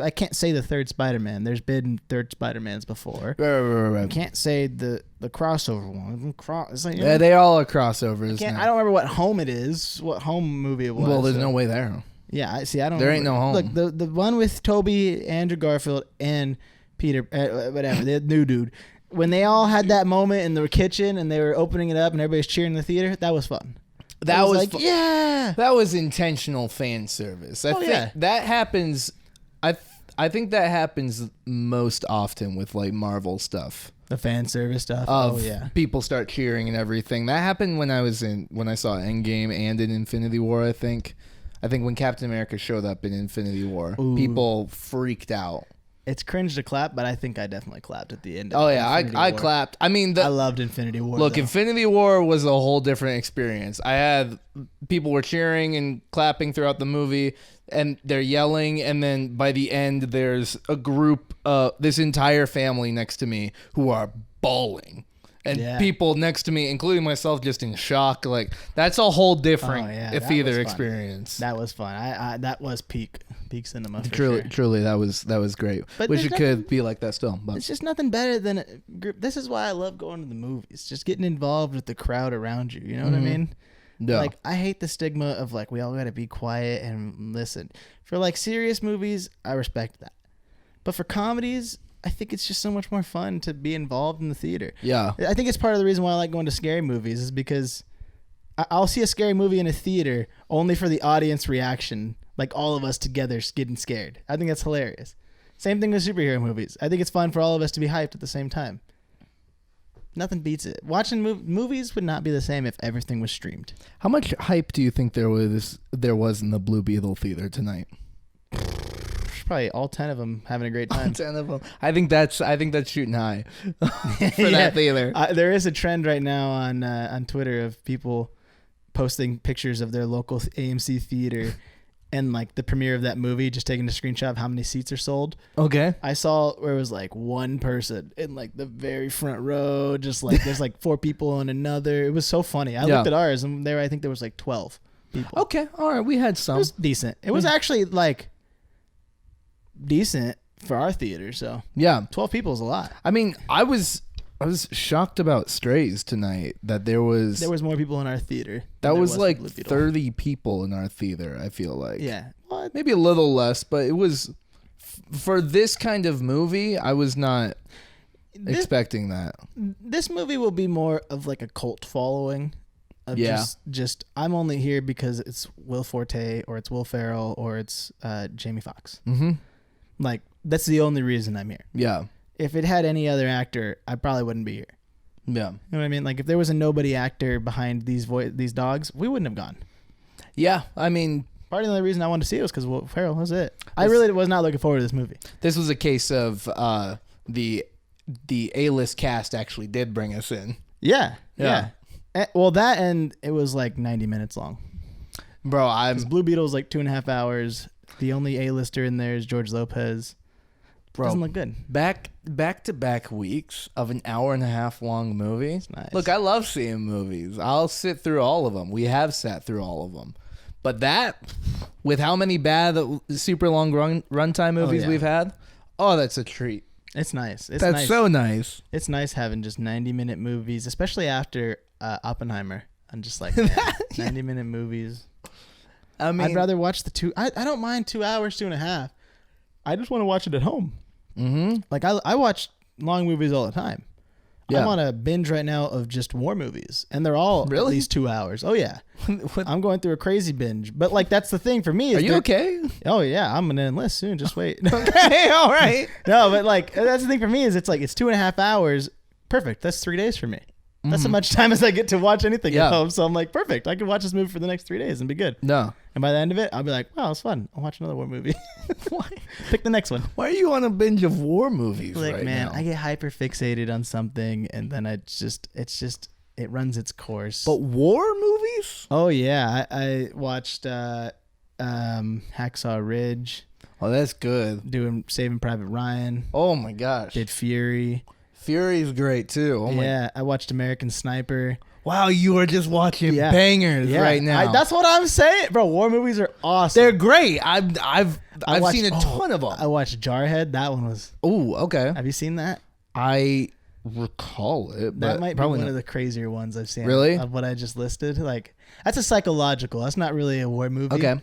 S2: I can't say the third Spider-Man. There's been third Spider-Mans before. Right. I can't say the crossover one. It's like,
S1: they all are crossovers.
S2: I don't remember what home it is. What home movie it was.
S1: Well, there's no way there.
S2: Yeah, I see. I don't.
S1: There ain't no home.
S2: Look, the one with Toby, Andrew Garfield, and Peter, whatever, the new dude. When they all had that moment in the kitchen and they were opening it up and everybody's cheering in the theater, that was fun.
S1: That was
S2: like, yeah.
S1: That was intentional fan service. I think that happens. I think that happens most often with like Marvel stuff.
S2: The fan service stuff.
S1: People start cheering and everything. That happened when I saw Endgame and in Infinity War. I think when Captain America showed up in Infinity War, people freaked out.
S2: It's cringe to clap, but I think I definitely clapped at the end.
S1: Oh yeah, I clapped. I mean,
S2: I loved Infinity War.
S1: Look,
S2: though.
S1: Infinity War was a whole different experience. I had people were cheering and clapping throughout the movie, and they're yelling, and then by the end, there's a group, this entire family next to me who are bawling. And people next to me, including myself, just in shock. Like, that's a whole different theater experience.
S2: That was fun. I that was peak cinema.
S1: Truly, that was great.
S2: But
S1: wish it could be like that still. But
S2: it's just nothing better than a group. This is why I love going to the movies. Just getting involved with the crowd around you. You know what I mean? Yeah. Like, I hate the stigma of like we all got to be quiet and listen. For like serious movies, I respect that. But for comedies, I think it's just so much more fun to be involved in the theater. Yeah. I think it's part of the reason why I like going to scary movies is because I'll see a scary movie in a theater only for the audience reaction, like all of us together getting scared. I think that's hilarious. Same thing with superhero movies. I think it's fun for all of us to be hyped at the same time. Nothing beats it. Watching movies would not be the same if everything was streamed.
S1: How much hype do you think there was in the Blue Beetle Theater tonight?
S2: Probably all 10 of them having a great time.
S1: All 10 of them. I think that's shooting high for that theater.
S2: There is a trend right now on Twitter of people posting pictures of their local AMC theater and like the premiere of that movie, just taking a screenshot of how many seats are sold.
S1: Okay.
S2: I saw where it was like one person in like the very front row, just like there's like 4 people on another. It was so funny. I looked at ours and I think there was like 12 people.
S1: Okay. All right. We had some.
S2: It was decent. It was actually like decent for our theater, so 12 people is a lot.
S1: I mean, I was shocked about Strays tonight that there was
S2: more people in our theater.
S1: That was like 30 people in our theater. I feel like
S2: well,
S1: maybe a little less, but it was for this kind of movie. I was not expecting that.
S2: This movie will be more of like a cult following. Of just I'm only here because it's Will Forte or it's Will Ferrell or it's Jamie Foxx. Mm-hmm. Like, that's the only reason I'm here. Yeah. If it had any other actor, I probably wouldn't be here. Yeah. You know what I mean? Like, if there was a nobody actor behind these dogs, we wouldn't have gone.
S1: Yeah. I mean,
S2: part of the only reason I wanted to see it was because Will Ferrell was it. I really was not looking forward to this movie.
S1: This was a case of the A-list cast actually did bring us in.
S2: Yeah. Well, that and it was like 90 minutes long.
S1: Bro,
S2: Blue Beetle was like 2.5 hours. The only A-lister in there is George Lopez. Bro, doesn't look good.
S1: Back-to-back weeks of an hour-and-a-half long movie. It's nice. Look, I love seeing movies. I'll sit through all of them. We have sat through all of them. But that, with how many bad, super long runtime movies we've had, that's a treat.
S2: It's nice.
S1: That's so nice.
S2: It's nice having just 90-minute movies, especially after Oppenheimer. I'm just like, man, 90-minute movies. I mean, I'd rather watch the 2. I don't mind 2 hours, 2.5. I just want to watch it at home. Mm-hmm. Like I watch long movies all the time. Yeah. I'm on a binge right now of just war movies, and they're all at least 2 hours. Oh yeah, I'm going through a crazy binge. But like that's the thing for me. Is
S1: Are you okay?
S2: Oh yeah, I'm gonna enlist soon. Just wait.
S1: Okay, all right.
S2: No, but like that's the thing for me is it's 2.5 hours. Perfect. That's 3 days for me. That's as much time as I get to watch anything at home. So I'm like, perfect. I can watch this movie for the next 3 days and be good. No. And by the end of it, I'll be like, wow, it's fun. I'll watch another war movie. Why? Pick the next one.
S1: Why are you on a binge of war movies right now?
S2: I get hyper fixated on something and then it runs its course.
S1: But war movies?
S2: Oh, yeah. I watched Hacksaw Ridge.
S1: Oh, that's good.
S2: Doing Saving Private Ryan.
S1: Oh, my gosh.
S2: Did Fury.
S1: Fury's great too. Oh
S2: I watched American Sniper.
S1: Wow, you are just watching bangers right now.
S2: That's what I'm saying, bro. War movies are awesome.
S1: They're great. I've seen a ton of them.
S2: I watched Jarhead. That one was.
S1: Oh, okay.
S2: Have you seen that?
S1: I recall it. But
S2: that might be one of the crazier ones I've seen.
S1: Really?
S2: Of what I just listed. Like that's a psychological. That's not really a war movie. Okay.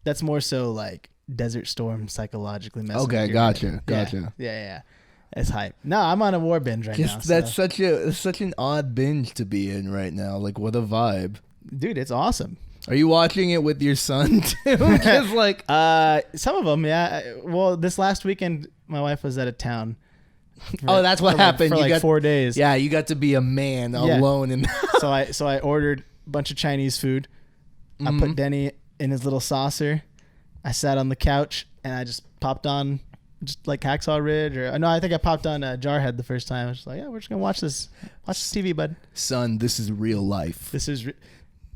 S2: That's more so like Desert Storm psychologically messing.
S1: Okay, gotcha.
S2: Yeah. It's hype. No, I'm on a war binge right now.
S1: That's such an odd binge to be in right now. Like, what a vibe,
S2: dude! It's awesome.
S1: Are you watching it with your son too? Just like
S2: some of them, yeah. Well, this last weekend, my wife was out of town.
S1: That's what happened.
S2: For 4 days.
S1: Yeah, you got to be a man alone in.
S2: So I ordered a bunch of Chinese food. Mm-hmm. I put Denny in his little saucer. I sat on the couch and I just popped on just like Hacksaw Ridge, or no, I think I popped on Jarhead the first time. I was just like, yeah, we're just gonna watch this TV, bud.
S1: Son, this is real life.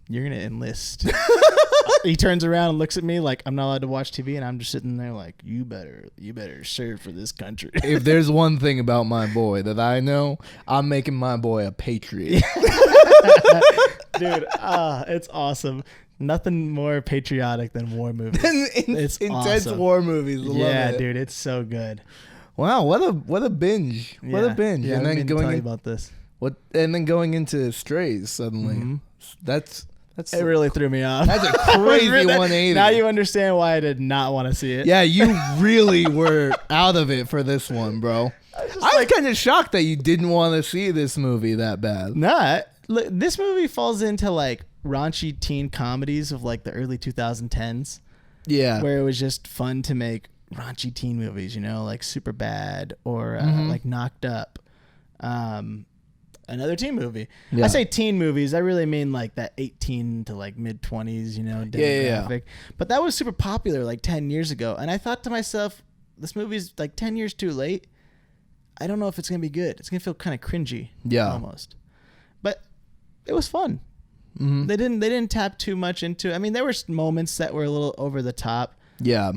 S2: You're gonna enlist. He turns around and looks at me like I'm not allowed to watch TV, and I'm just sitting there like, you better serve for this country.
S1: If there's one thing about my boy that I know, I'm making my boy a patriot.
S2: Dude, it's awesome. Nothing more patriotic than war movies. It's
S1: intense
S2: awesome.
S1: War movies. Love it.
S2: Dude, it's so good.
S1: Wow, what a binge. What a binge.
S2: Yeah,
S1: and then
S2: going about this.
S1: And then going into Strays suddenly. Mm-hmm. That's
S2: it really threw me off.
S1: That's a crazy 180.
S2: Now you understand why I did not want to see it.
S1: Yeah, you really were out of it for this one, bro. I was kind of shocked that you didn't want to see this movie that bad.
S2: Nah, this movie falls into like raunchy teen comedies of like the early 2010s.
S1: Yeah.
S2: Where it was just fun to make raunchy teen movies, like Superbad or like Knocked Up. Another teen movie. Yeah. I say teen movies, I really mean like that 18 to like mid 20s, demographic. Yeah. But that was super popular like 10 years ago. And I thought to myself, this movie's like 10 years too late. I don't know if it's going to be good. It's going to feel kind of cringy. Yeah. Almost. But it was fun. Mm-hmm. They didn't tap too much into it. I mean, there were moments that were a little over the top.
S1: Yeah.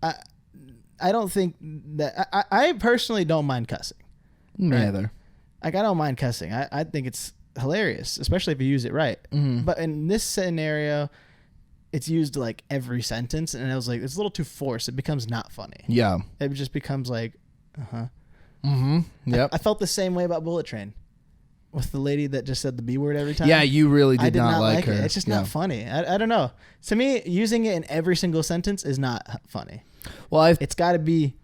S2: I don't think that I personally don't mind cussing.
S1: Neither.
S2: Right? Like, I don't mind cussing. I think it's hilarious, especially if you use it right. Mm-hmm. But in this scenario, it's used like every sentence, and I was like, it's a little too forced. It becomes not funny.
S1: Yeah.
S2: It just becomes like,
S1: Mm-hmm. Yep.
S2: I felt the same way about Bullet Train with the lady that just said the B word every time.
S1: Yeah, you really did not like her.
S2: It. It's just not funny. I don't know. To me, using it in every single sentence is not funny. Well, it's got to be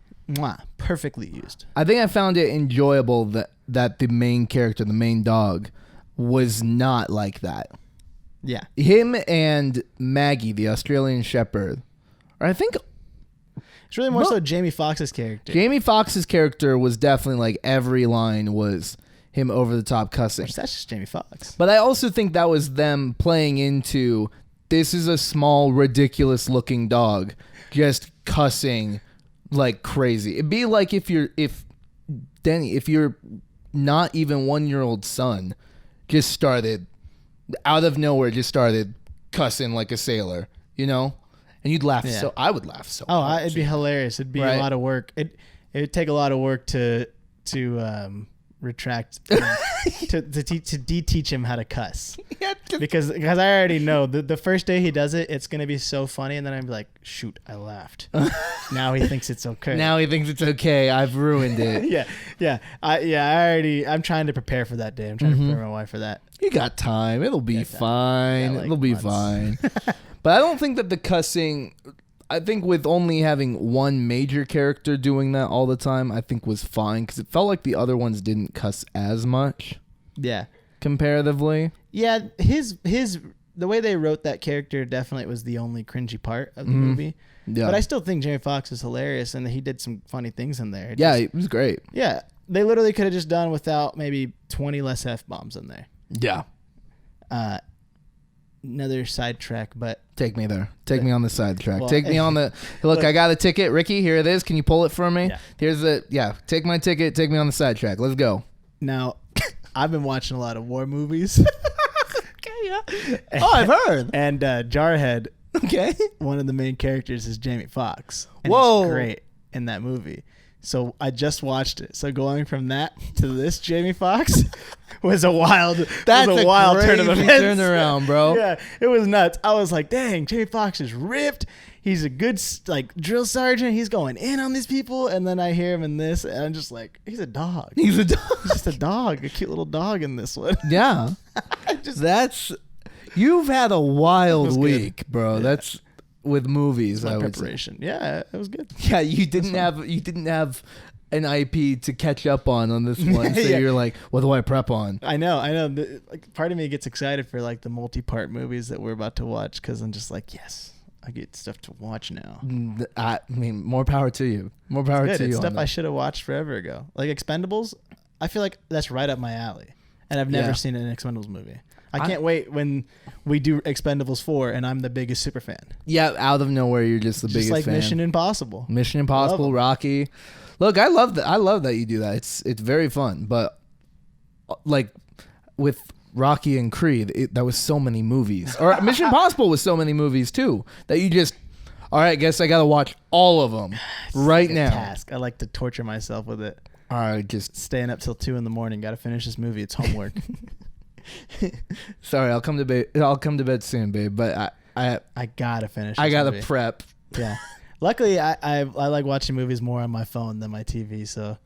S2: perfectly used.
S1: I think I found it enjoyable that the main character, the main dog, was not like that.
S2: Yeah.
S1: Him and Maggie, the Australian Shepherd, or I think
S2: it's really more so Jamie Foxx's character.
S1: Jamie Foxx's character was definitely like every line was him over the top cussing.
S2: That's just Jamie Foxx.
S1: But I also think that was them playing into, this is a small, ridiculous looking dog just cussing like crazy. It'd be like if your not even 1-year-old son just started out of nowhere, just started cussing like a sailor, and you'd laugh. Yeah. So I would laugh so much.
S2: It'd be hilarious. It'd be a lot of work. It'd take a lot of work to retract to de-teach him how to cuss. Yeah, because I already know the first day he does it, it's gonna be so funny, and then I'm like, shoot, I laughed. Now he thinks it's okay.
S1: Now he thinks it's okay. I've ruined it.
S2: I'm trying to prepare for that day. I'm trying to prepare my wife for that.
S1: You got time. It'll be fine. It'll be fine. But I don't think that the cussing, I think with only having one major character doing that all the time, I think was fine, because it felt like the other ones didn't cuss as much.
S2: Yeah.
S1: Comparatively.
S2: Yeah, the way they wrote that character definitely was the only cringy part of the movie. Yeah. But I still think Jamie Foxx is hilarious, and he did some funny things in there.
S1: It was great.
S2: Yeah. They literally could have just done without maybe 20 less F-bombs in there.
S1: Yeah.
S2: Another sidetrack, but
S1: take me there. Take me on the sidetrack. Well, take me on the look. I got a ticket, Ricky. Here it is. Can you pull it for me? Yeah. Take my ticket. Take me on the sidetrack. Let's go.
S2: Now, I've been watching a lot of war movies.
S1: Okay, yeah. I've heard.
S2: And Jarhead.
S1: Okay.
S2: One of the main characters is Jamie Foxx.
S1: Whoa,
S2: he's great in that movie. So I just watched it. So going from that to this Jamie Foxx was a wild turn of events.
S1: Turnaround, bro.
S2: Yeah, it was nuts. I was like, dang, Jamie Foxx is ripped. He's a good drill sergeant. He's going in on these people. And then I hear him in this, and I'm just like, he's a dog.
S1: He's a dog.
S2: He's just a dog, a cute little dog in this one.
S1: Yeah. You've had a wild week, bro. Yeah. That's with movies.
S2: My preparation. Yeah, it was good.
S1: Yeah, you didn't have an IP to catch up on this one, so you're like, what do I prep on?
S2: I know. Part of me gets excited for like the multi-part movies that we're about to watch, because I'm just like, yes, I get stuff to watch now.
S1: I mean, more power to you. More power to you.
S2: It's stuff I should have watched forever ago. Like Expendables, I feel like that's right up my alley, and I've never seen an Expendables movie. I can't wait when we do Expendables 4 and I'm the biggest super fan.
S1: Yeah, out of nowhere, you're just the biggest fan. Just like
S2: Mission Impossible.
S1: Mission Impossible, Rocky. Look, I love that. I love that you do that. It's very fun. But like with Rocky and Creed, that was so many movies. Or Mission Impossible was so many movies too that you just, all right, guess I got to watch all of them right now.
S2: Task. I like to torture myself with it.
S1: All right, just
S2: staying up till 2 a.m. Got to finish this movie. It's homework.
S1: Sorry, I'll come to bed. I'll come to bed soon, babe. But I
S2: gotta finish.
S1: I gotta prep.
S2: Yeah. Luckily, I like watching movies more on my phone than my TV. So,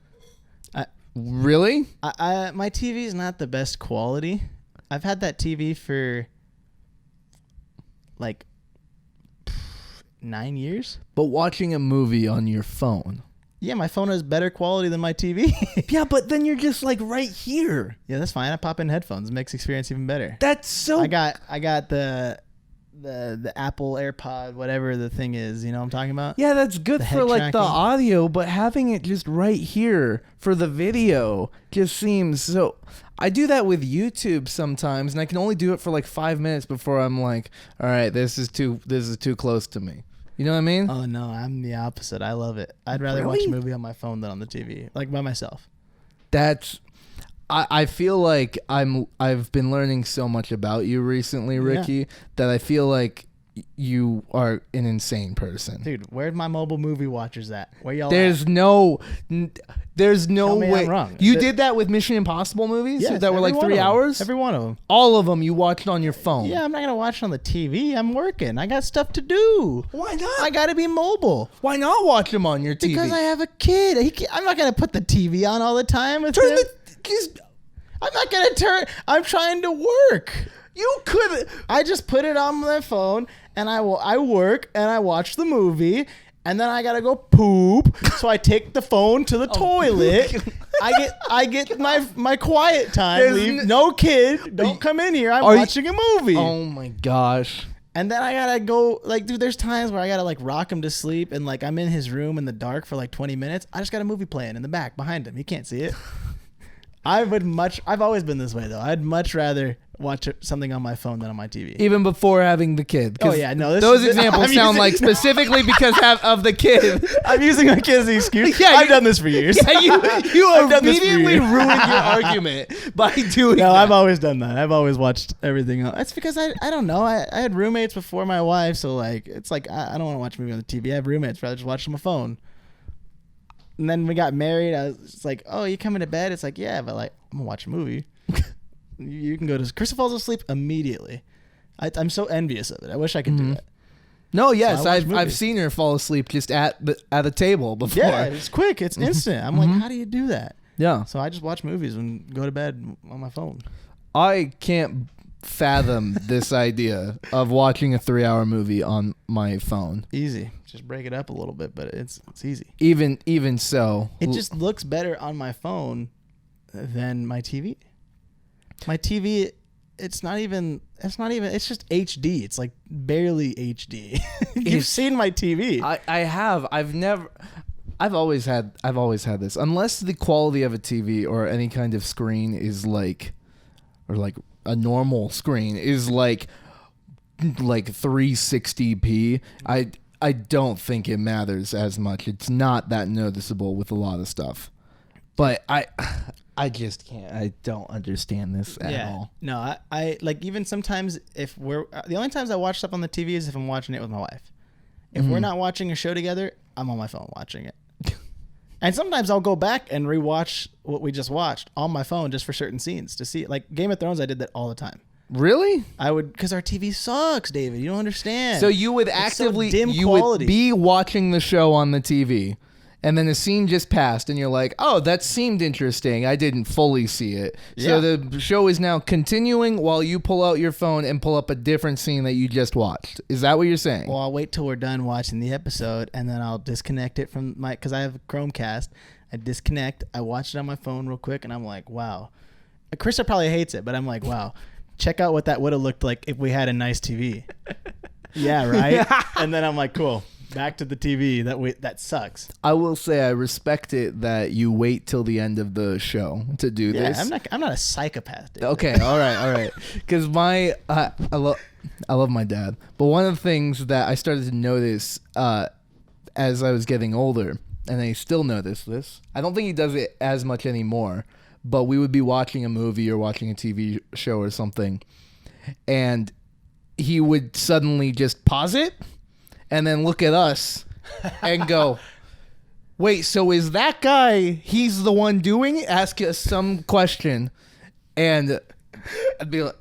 S1: really,
S2: my TV is not the best quality. I've had that TV for like 9 years.
S1: But watching a movie on your phone.
S2: Yeah, my phone has better quality than my TV.
S1: Yeah, but then you're just like right here.
S2: Yeah, that's fine. I pop in headphones. It makes the experience even better.
S1: That's so.
S2: I got the Apple AirPod, whatever the thing is. You know what I'm talking about?
S1: Yeah, that's good for like the audio, but having it just right here for the video just seems so. I do that with YouTube sometimes, and I can only do it for like 5 minutes before I'm like, all right, this is too close to me. You know what I mean?
S2: Oh no, I'm the opposite. I love it. I'd rather watch a movie on my phone than on the TV, like by myself.
S1: I feel like I've been learning so much about you recently, Ricky, that I feel like you are an insane person.
S2: Dude, where's my mobile movie watchers at? Where y'all
S1: There's
S2: at?
S1: no
S2: Tell me
S1: way.
S2: I'm wrong.
S1: You did that with Mission Impossible movies?
S2: Yes,
S1: that were like 3 hours?
S2: Every one of them.
S1: All of them you watched on your phone?
S2: Yeah, I'm not going to watch it on the TV. I'm working. I got stuff to do.
S1: Why not?
S2: I got to be mobile.
S1: Why not watch them on your TV?
S2: Because I have a kid. I'm not going to put the TV on all the time with him. I'm not going to turn. I'm trying to work.
S1: You could.
S2: I just put it on my phone, and I work, and I watch the movie, and then I gotta go poop. So I take the phone to the toilet. I get my quiet time. Leave. No kid. Don't come in here. I'm watching a movie.
S1: Oh my gosh.
S2: And then I gotta go, like, dude, there's times where I gotta, like, rock him to sleep, and, like, I'm in his room in the dark for, like, 20 minutes. I just got a movie playing in the back behind him. He can't see it. I've always been this way, though. I'd much rather watch something on my phone than on my TV.
S1: Even before having the kid.
S2: Oh, yeah. No,
S1: those examples sound like specifically because of the kid.
S2: I'm using my kid as an excuse. Yeah, I've done this for years.
S1: Yeah, you immediately ruined your argument by doing that.
S2: No, I've always done that. I've always watched everything else. That's because I don't know. I had roommates before my wife, so, like, it's like I don't want to watch a movie on the TV. I have roommates. Rather just watch on my phone. And then we got married. I was just like, oh, you coming to bed? It's like, yeah, but, like, I'm going to watch a movie. You can go to... Krista falls asleep immediately. I'm so envious of it. I wish I could do that.
S1: No, yes. So I've seen her fall asleep just at a table before.
S2: Yeah, it's quick. It's instant. I'm like, how do you do that?
S1: Yeah.
S2: So I just watch movies and go to bed on my phone.
S1: I can't fathom this idea of watching a 3-hour movie on my phone.
S2: Easy. Just break it up a little bit, but it's easy.
S1: Even so.
S2: It just looks better on my phone than my TV. My TV, it's just HD. It's like barely HD. You've seen my TV.
S1: I have. I've always had this. Unless the quality of a TV or any kind of screen is like a normal screen is like 360p, I don't think it matters as much. It's not that noticeable with a lot of stuff. But I just can't. I don't understand this at all.
S2: No, I like, even sometimes if the only times I watch stuff on the TV is if I'm watching it with my wife. If we're not watching a show together, I'm on my phone watching it. And sometimes I'll go back and rewatch what we just watched on my phone just for certain scenes to see it. Like Game of Thrones, I did that all the time.
S1: Really?
S2: I would, because our TV sucks, David. You don't understand.
S1: So you would actively, would be watching the show on the TV, and then a scene just passed, and you're like, oh, that seemed interesting. I didn't fully see it. Yeah. So the show is now continuing while you pull out your phone and pull up a different scene that you just watched. Is that what you're saying?
S2: Well, I'll wait till we're done watching the episode, and then I'll disconnect it from because I have a Chromecast. I disconnect. I watch it on my phone real quick, and I'm like, wow. Krista probably hates it, but I'm like, wow. Check out what that would have looked like if we had a nice TV. Yeah, right? And then I'm like, cool. back to the TV. That sucks.
S1: I will say I respect it that you wait till the end of the show to do this.
S2: I'm not a psychopath, dude.
S1: Okay, all right. Because I love my dad, but one of the things that I started to notice as I was getting older, and I still notice this. I don't think he does it as much anymore, but we would be watching a movie or watching a TV show or something, and he would suddenly just pause it and then look at us and go, wait, so is that guy, he's the one doing it? Ask us some question. And I'd be like,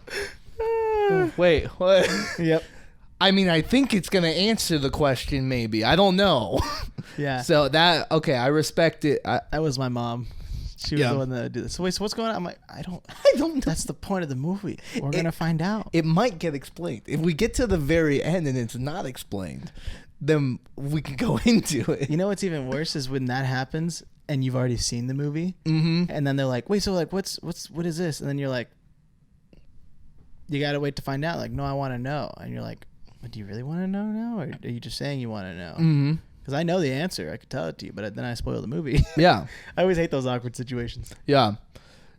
S1: wait, what?
S2: Yep.
S1: I mean, I think it's going to answer the question, maybe. I don't know.
S2: Yeah.
S1: So I respect it.
S2: That was my mom. She was the one that did this. So wait, so what's going on? I'm like, I don't know. That's the point of the movie. We're going to find out.
S1: It might get explained. If we get to the very end and it's not explained, then we can go into it.
S2: You know what's even worse is when that happens and you've already seen the movie, and then they're like, wait, so like, what is this? And then you're like, you got to wait to find out. Like, no, I want to know. And you're like, but do you really want to know now? Or are you just saying you want to know? Mm-hmm. Because I know the answer. I could tell it to you, but then I spoil the movie.
S1: Yeah.
S2: I always hate those awkward situations.
S1: Yeah.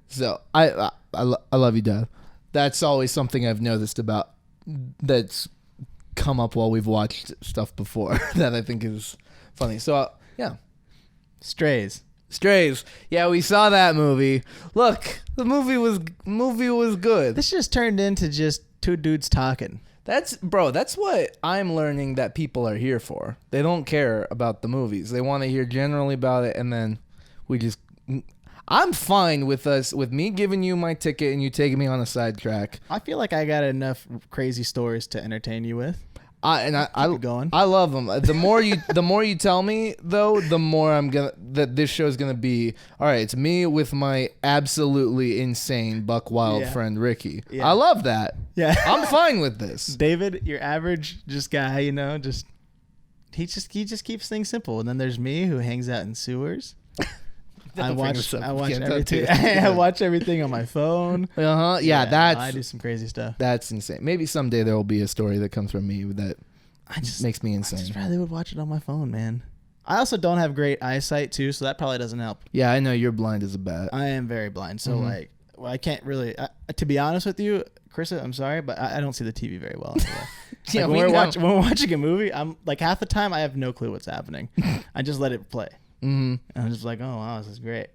S1: So I love you, Dad. That's always something I've noticed about that's come up while we've watched stuff before that I think is funny. So yeah.
S2: Strays.
S1: Yeah, we saw that movie. Look, the movie was good.
S2: This just turned into just two dudes talking.
S1: That's what I'm learning that people are here for. They don't care about the movies. They want to hear generally about it, and then I'm fine with me giving you my ticket and you taking me on a sidetrack.
S2: I feel like I got enough crazy stories to entertain you with.
S1: I love them. The more you tell me, though, the more that this show is gonna be. All right, it's me with my absolutely insane buck wild friend Ricky. Yeah. I love that.
S2: Yeah,
S1: I'm fine with this.
S2: David, your average guy, he just keeps things simple. And then there's me who hangs out in sewers. I watch everything. I watch everything on my phone.
S1: Yeah,
S2: I do some crazy stuff.
S1: That's insane. Maybe someday there will be a story that comes from me that makes me insane.
S2: I just rather would watch it on my phone, man. I also don't have great eyesight too, so that probably doesn't help.
S1: Yeah, I know you're blind as a bat.
S2: I am very blind, so I can't really. To be honest with you, Chris, I'm sorry, but I don't see the TV very well anymore.
S1: Yeah,
S2: when we're watching a movie, I'm like half the time I have no clue what's happening. I just let it play. Mm-hmm. And I'm just like, oh wow, this is great.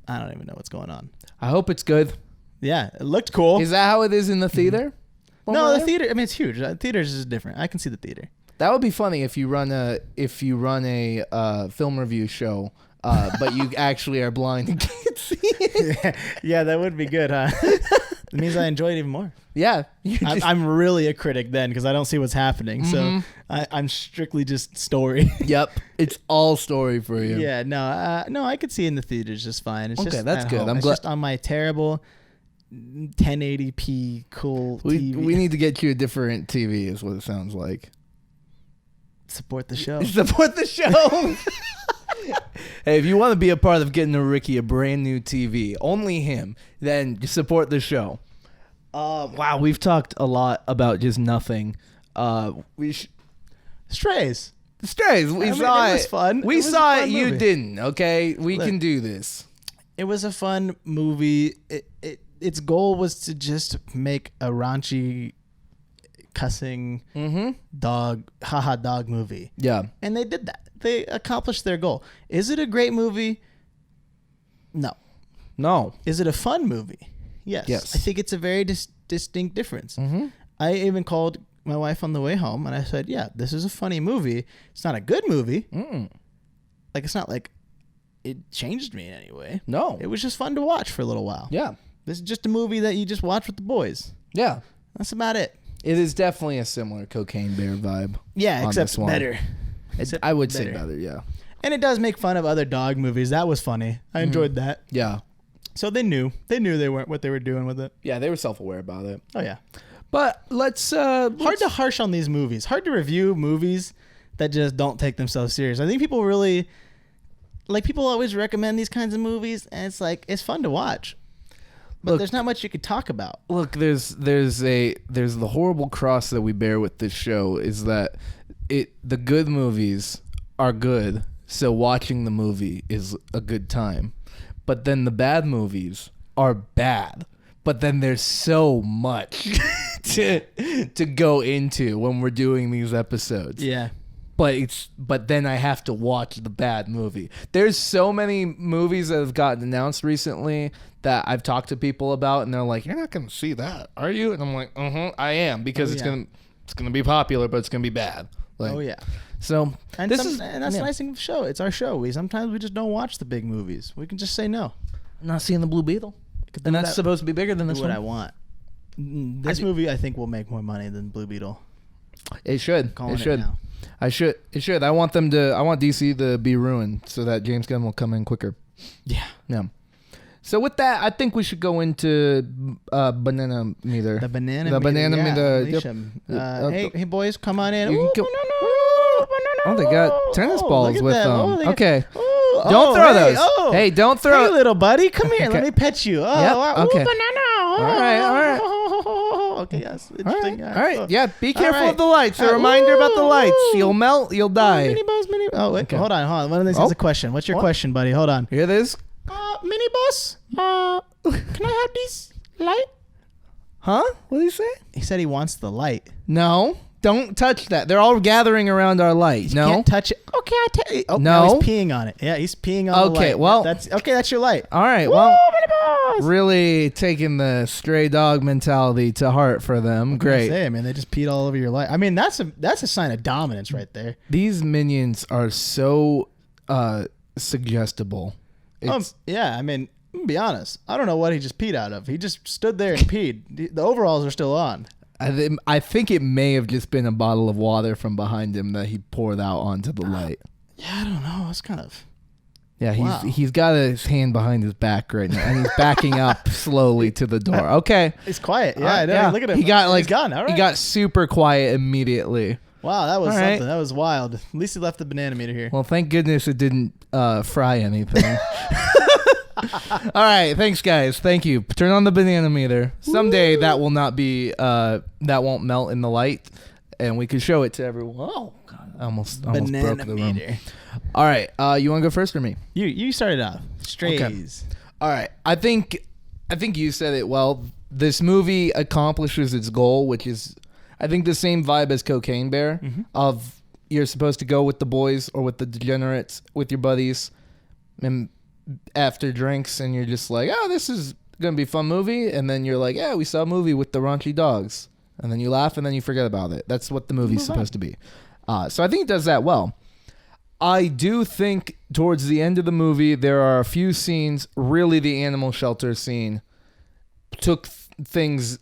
S2: I don't even know what's going on.
S1: I hope it's good.
S2: Yeah, it looked cool.
S1: Is that how it is in the theater?
S2: No, the theater. I mean, it's huge. Theaters is different. I can see the theater.
S1: That would be funny if you run a film review show, but you actually are blind and can't see it.
S2: Yeah, that would be good, huh? It means I enjoy it even more.
S1: Yeah.
S2: I'm really a critic then because I don't see what's happening. Mm-hmm. So I'm strictly just story.
S1: Yep. It's all story for you.
S2: Yeah. No, I could see in the theaters just fine. It's just
S1: that's good.
S2: I'm just on my terrible 1080p cool TV.
S1: We need to get you a different TV is what it sounds like.
S2: Support the show.
S1: Support the show. Hey, if you want to be a part of getting Ricky a brand new TV, only him, then support the show. Wow, we've talked a lot about just nothing.
S2: Strays.
S1: We saw it.
S2: It was fun.
S1: We saw it. You didn't. Okay, we can do this.
S2: It was a fun movie. Its goal was to just make a raunchy, cussing dog movie. Yeah, and they did that. They accomplished their goal. Is it a great movie? No. Is it a fun movie? Yes. I think it's a very distinct difference. Mm-hmm. I even called my wife on the way home and I said, yeah, this is a funny movie. It's not a good movie. Like, it's not like it changed me in any way. No. It was just fun to watch for a little while. Yeah. This is just a movie that you just watch with the boys. Yeah. That's about it.
S1: It is definitely a similar Cocaine Bear vibe.
S2: Yeah, except better.
S1: I would say better, yeah.
S2: And it does make fun of other dog movies. That was funny. I enjoyed that. Yeah. So they knew they weren't what they were doing with it.
S1: Yeah, they were self-aware about it.
S2: Oh yeah.
S1: But hard
S2: to harsh on these movies. Hard to review movies that just don't take themselves serious. I think people really people always recommend these kinds of movies and it's like it's fun to watch. But there's not much you could talk about. Look,
S1: there's the horrible cross that we bear with this show is that the good movies are good, so watching the movie is a good time. But then the bad movies are bad. But then there's so much to go into when we're doing these episodes.
S2: Yeah.
S1: But then I have to watch the bad movie. There's so many movies that have gotten announced recently that I've talked to people about, and they're like, "You're not going to see that, are you?" And I'm like, I am, because it's gonna be popular, but it's gonna be bad. Like, So
S2: and that's the nice thing of the show. It's our show. Sometimes we just don't watch the big movies. We can just say no.
S1: I'm not seeing the Blue Beetle, and that's supposed to be bigger than this one.
S2: What I want. This movie, I think, will make more money than Blue Beetle.
S1: It should. It should. It should. I want DC to be ruined so that James Gunn will come in quicker.
S2: Yeah.
S1: So with that, I think we should go into banana meter.
S2: The banana meter. Hey boys, come on in.
S1: Oh, they got tennis balls with them. Okay.
S2: Oh,
S1: don't throw those. Oh. Hey, don't throw.
S2: Hey, little buddy, come here.
S1: Okay.
S2: Let me pet you. Oh,
S1: yep. Okay.
S2: Banana.
S1: All right.
S2: Okay, yes. Interesting.
S1: All right. Yeah, be careful of the lights. A reminder about the lights. You'll melt. You'll die.
S2: Mini boss. Oh, wait. Okay. Hold on. One of these has a question. What's your question, buddy? Hold on.
S1: Hear this?
S2: Mini boss. Can I have this light?
S1: Huh? What did he say?
S2: He said he wants the light.
S1: No. Don't touch that. They're all gathering around our light.
S2: You can't touch it. Okay, I tell you. Oh,
S1: no.
S2: He's peeing on it. Yeah, he's peeing on the light.
S1: Okay, well.
S2: That's your light.
S1: All right, well. Really taking the stray dog mentality to heart for them. Great.
S2: Say, man, they just peed all over your light. I mean, that's a sign of dominance right there.
S1: These minions are so suggestible.
S2: Yeah, I mean, be honest. I don't know what he just peed out of. He just stood there and peed. The overalls are still on.
S1: I think it may have just been a bottle of water from behind him that he poured out onto the light.
S2: Yeah, I don't know. It's kind of...
S1: Yeah, he's got his hand behind his back right now, and he's backing up slowly to the door. Okay.
S2: He's quiet. Yeah, I know. Yeah. Look at him.
S1: He's
S2: gone. All right.
S1: He got super quiet immediately.
S2: Wow, that was something. Right. That was wild. At least he left the banana meter here.
S1: Well, thank goodness it didn't fry anything. All right, thanks guys. Thank you. Turn on the banana meter. Someday that will not be that won't melt in the light, and we can show it to everyone. Oh God, I almost broke the room. All right, you want to go first or me?
S2: You started off. Strays. Okay.
S1: All right, I think you said it well. This movie accomplishes its goal, which is, I think, the same vibe as Cocaine Bear. Mm-hmm. Of you're supposed to go with the boys or with the degenerates, with your buddies, and after drinks, and you're just like, oh, this is gonna be a fun movie, and then you're like, yeah, we saw a movie with the raunchy dogs, and then you laugh, and then you forget about it. That's what the movie's supposed to be. So I think it does that well. I do think towards the end of the movie, there are a few scenes, really the animal shelter scene, took things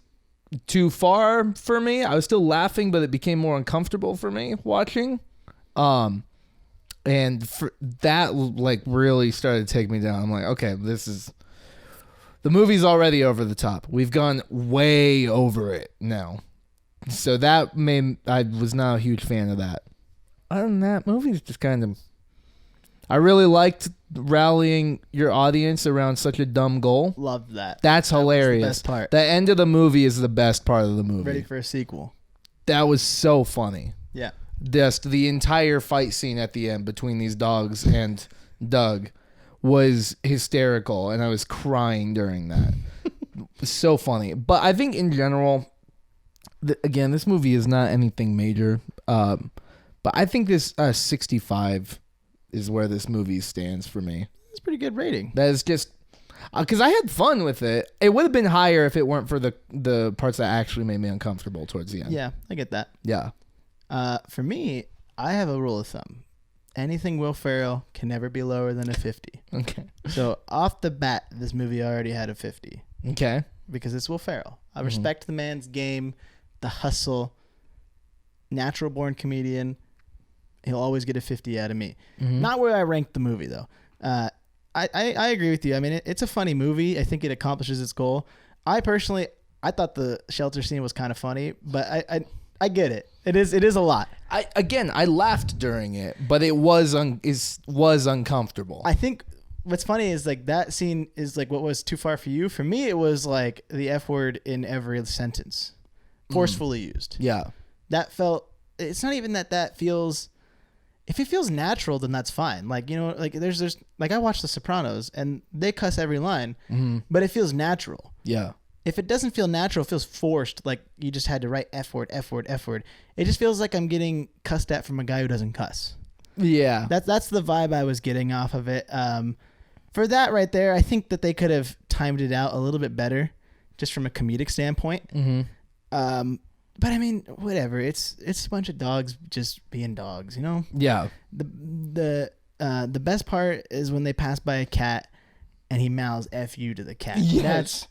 S1: too far for me. I was still laughing, but it became more uncomfortable for me watching. And that like really started to take me down. I'm like, okay, the movie's already over the top. We've gone way over it now. So I was not a huge fan of that. Other than that, movie's just kind of, I really liked rallying your audience around such a dumb goal.
S2: Loved that.
S1: That's hilarious.
S2: Was the best part.
S1: The end of the movie is the best part of the movie.
S2: Ready for a sequel.
S1: That was so funny.
S2: Yeah.
S1: Just the entire fight scene at the end between these dogs and Doug was hysterical, and I was crying during that. So funny. But I think in general, again, this movie is not anything major, but I think this 65 is where this movie stands for me.
S2: It's a pretty good rating.
S1: That is just because I had fun with it. It would have been higher if it weren't for the parts that actually made me uncomfortable towards the end.
S2: Yeah, I get that.
S1: Yeah.
S2: For me, I have a rule of thumb. Anything Will Ferrell can never be lower than a 50.
S1: Okay.
S2: So off the bat, this movie already had a 50.
S1: Okay.
S2: Because it's Will Ferrell. I respect the man's game, the hustle, natural born comedian. He'll always get a 50 out of me. Mm-hmm. Not where I rank the movie, though. I agree with you. I mean, it's a funny movie. I think it accomplishes its goal. I thought the shelter scene was kind of funny, but I get it. It is a lot.
S1: I laughed during it, but it was uncomfortable.
S2: I think what's funny is like that scene is like what was too far for you. For me, it was like the F word in every sentence, forcefully used.
S1: Yeah,
S2: that felt it's not even that feels. If it feels natural, then that's fine. Like, you know, like there's like I watch The Sopranos and they cuss every line, but it feels natural.
S1: Yeah.
S2: If it doesn't feel natural, it feels forced. Like you just had to write F word, F word, F word. It just feels like I'm getting cussed at from a guy who doesn't cuss.
S1: Yeah.
S2: That's the vibe I was getting off of it. For that right there, I think that they could have timed it out a little bit better, just from a comedic standpoint. But I mean, whatever. It's a bunch of dogs just being dogs, you know?
S1: Yeah.
S2: The best part is when they pass by a cat and he mouths F you to the cat.
S1: Yes.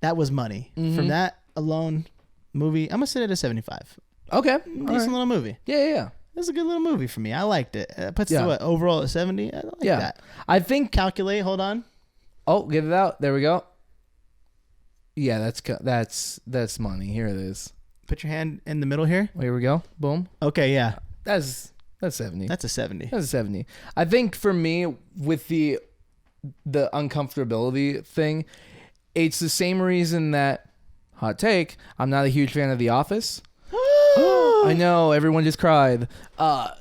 S2: That was money. From that alone, movie, I'm going to sit at a 75.
S1: Okay.
S2: Decent little movie.
S1: Yeah.
S2: It was a good little movie for me. I liked it. It puts it overall at 70. I like that.
S1: I think...
S2: Calculate. Hold on.
S1: Oh, get it out. There we go. Yeah, that's money. Here it is.
S2: Put your hand in the middle here.
S1: Here we go. Boom.
S2: Okay, yeah.
S1: That's 70.
S2: That's a 70.
S1: That's a 70. I think for me, with the uncomfortability thing, it's the same reason that, hot take, I'm not a huge fan of The Office. I know, everyone just cried.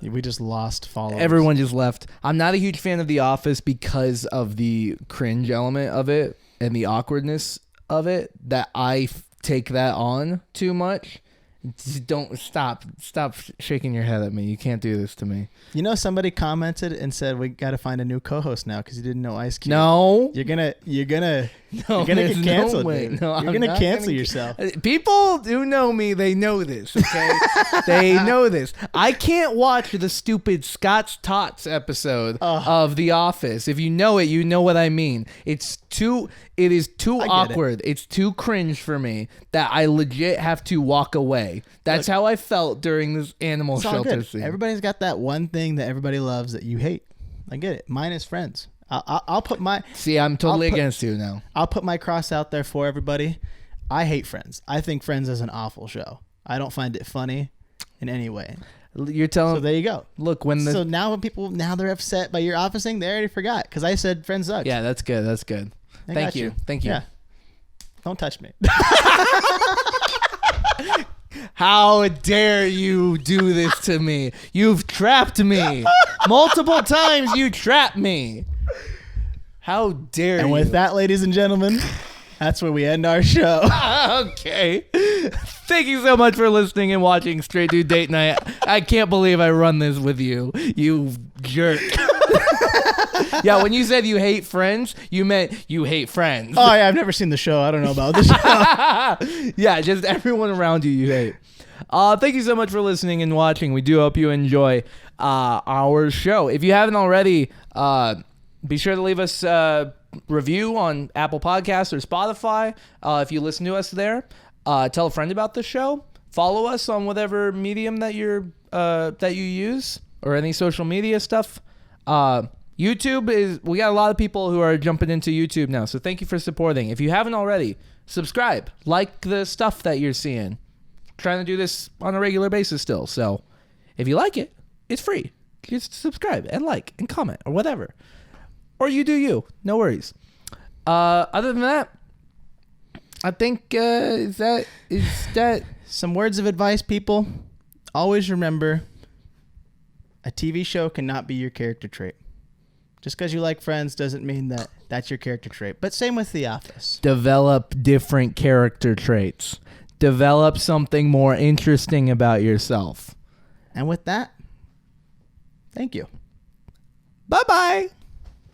S2: We just lost followers.
S1: Everyone just left. I'm not a huge fan of The Office because of the cringe element of it and the awkwardness of it, that I take that on too much. Just don't stop shaking your head at me. You can't do this to me.
S2: You know, somebody commented and said we got to find a new co-host now because you didn't know Ice Cube.
S1: No,
S2: you're gonna
S1: no,
S2: get canceled.
S1: No way. No,
S2: you're gonna cancel yourself.
S1: People who know me, they know this. Okay, they know this. I can't watch the stupid Scott's Tots episode of The Office. If you know it, you know what I mean. It is too awkward. It's too cringe for me that I legit have to walk away. That's how I felt during this animal shelter scene.
S2: Everybody's got that one thing that everybody loves that you hate. I get it. Mine is Friends. I'll put my...
S1: See, I'm totally against you now.
S2: I'll put my cross out there for everybody. I hate Friends. I think Friends is an awful show. I don't find it funny in any way.
S1: You're telling...
S2: So there you go.
S1: Look,
S2: So now when people... Now they're upset by your Office thing, they already forgot. Because I said Friends sucks.
S1: Yeah, that's good. That's good. Thank you. Thank you.
S2: Yeah. Don't touch me.
S1: How dare you do this to me? You've trapped me. Multiple times you trapped me. How dare you?
S2: And with that, ladies and gentlemen, that's where we end our show.
S1: Okay. Thank you so much for listening and watching Straight Dude Date Night. I can't believe I run this with you, you jerk. Yeah, when you said you hate Friends, you meant you hate Friends.
S2: Oh, yeah, I've never seen the show. I don't know about the show.
S1: Yeah, just everyone around you hate. Thank you so much for listening and watching. We do hope you enjoy our show. If you haven't already, be sure to leave us a review on Apple Podcasts or Spotify if you listen to us there. Tell a friend about the show. Follow us on whatever medium that you use or any social media stuff. YouTube we got a lot of people who are jumping into YouTube now, so thank you for supporting. If you haven't already, subscribe, like the stuff that you're seeing. Trying to do this on a regular basis still, so if you like it, it's free. Just subscribe and like and comment or whatever, or you do you. No worries. Other than that, I think is that
S2: some words of advice, people. Always remember, a TV show cannot be your character trait. Just because you like Friends doesn't mean that that's your character trait. But same with The Office.
S1: Develop different character traits. Develop something more interesting about yourself.
S2: And with that, thank you.
S1: Bye-bye.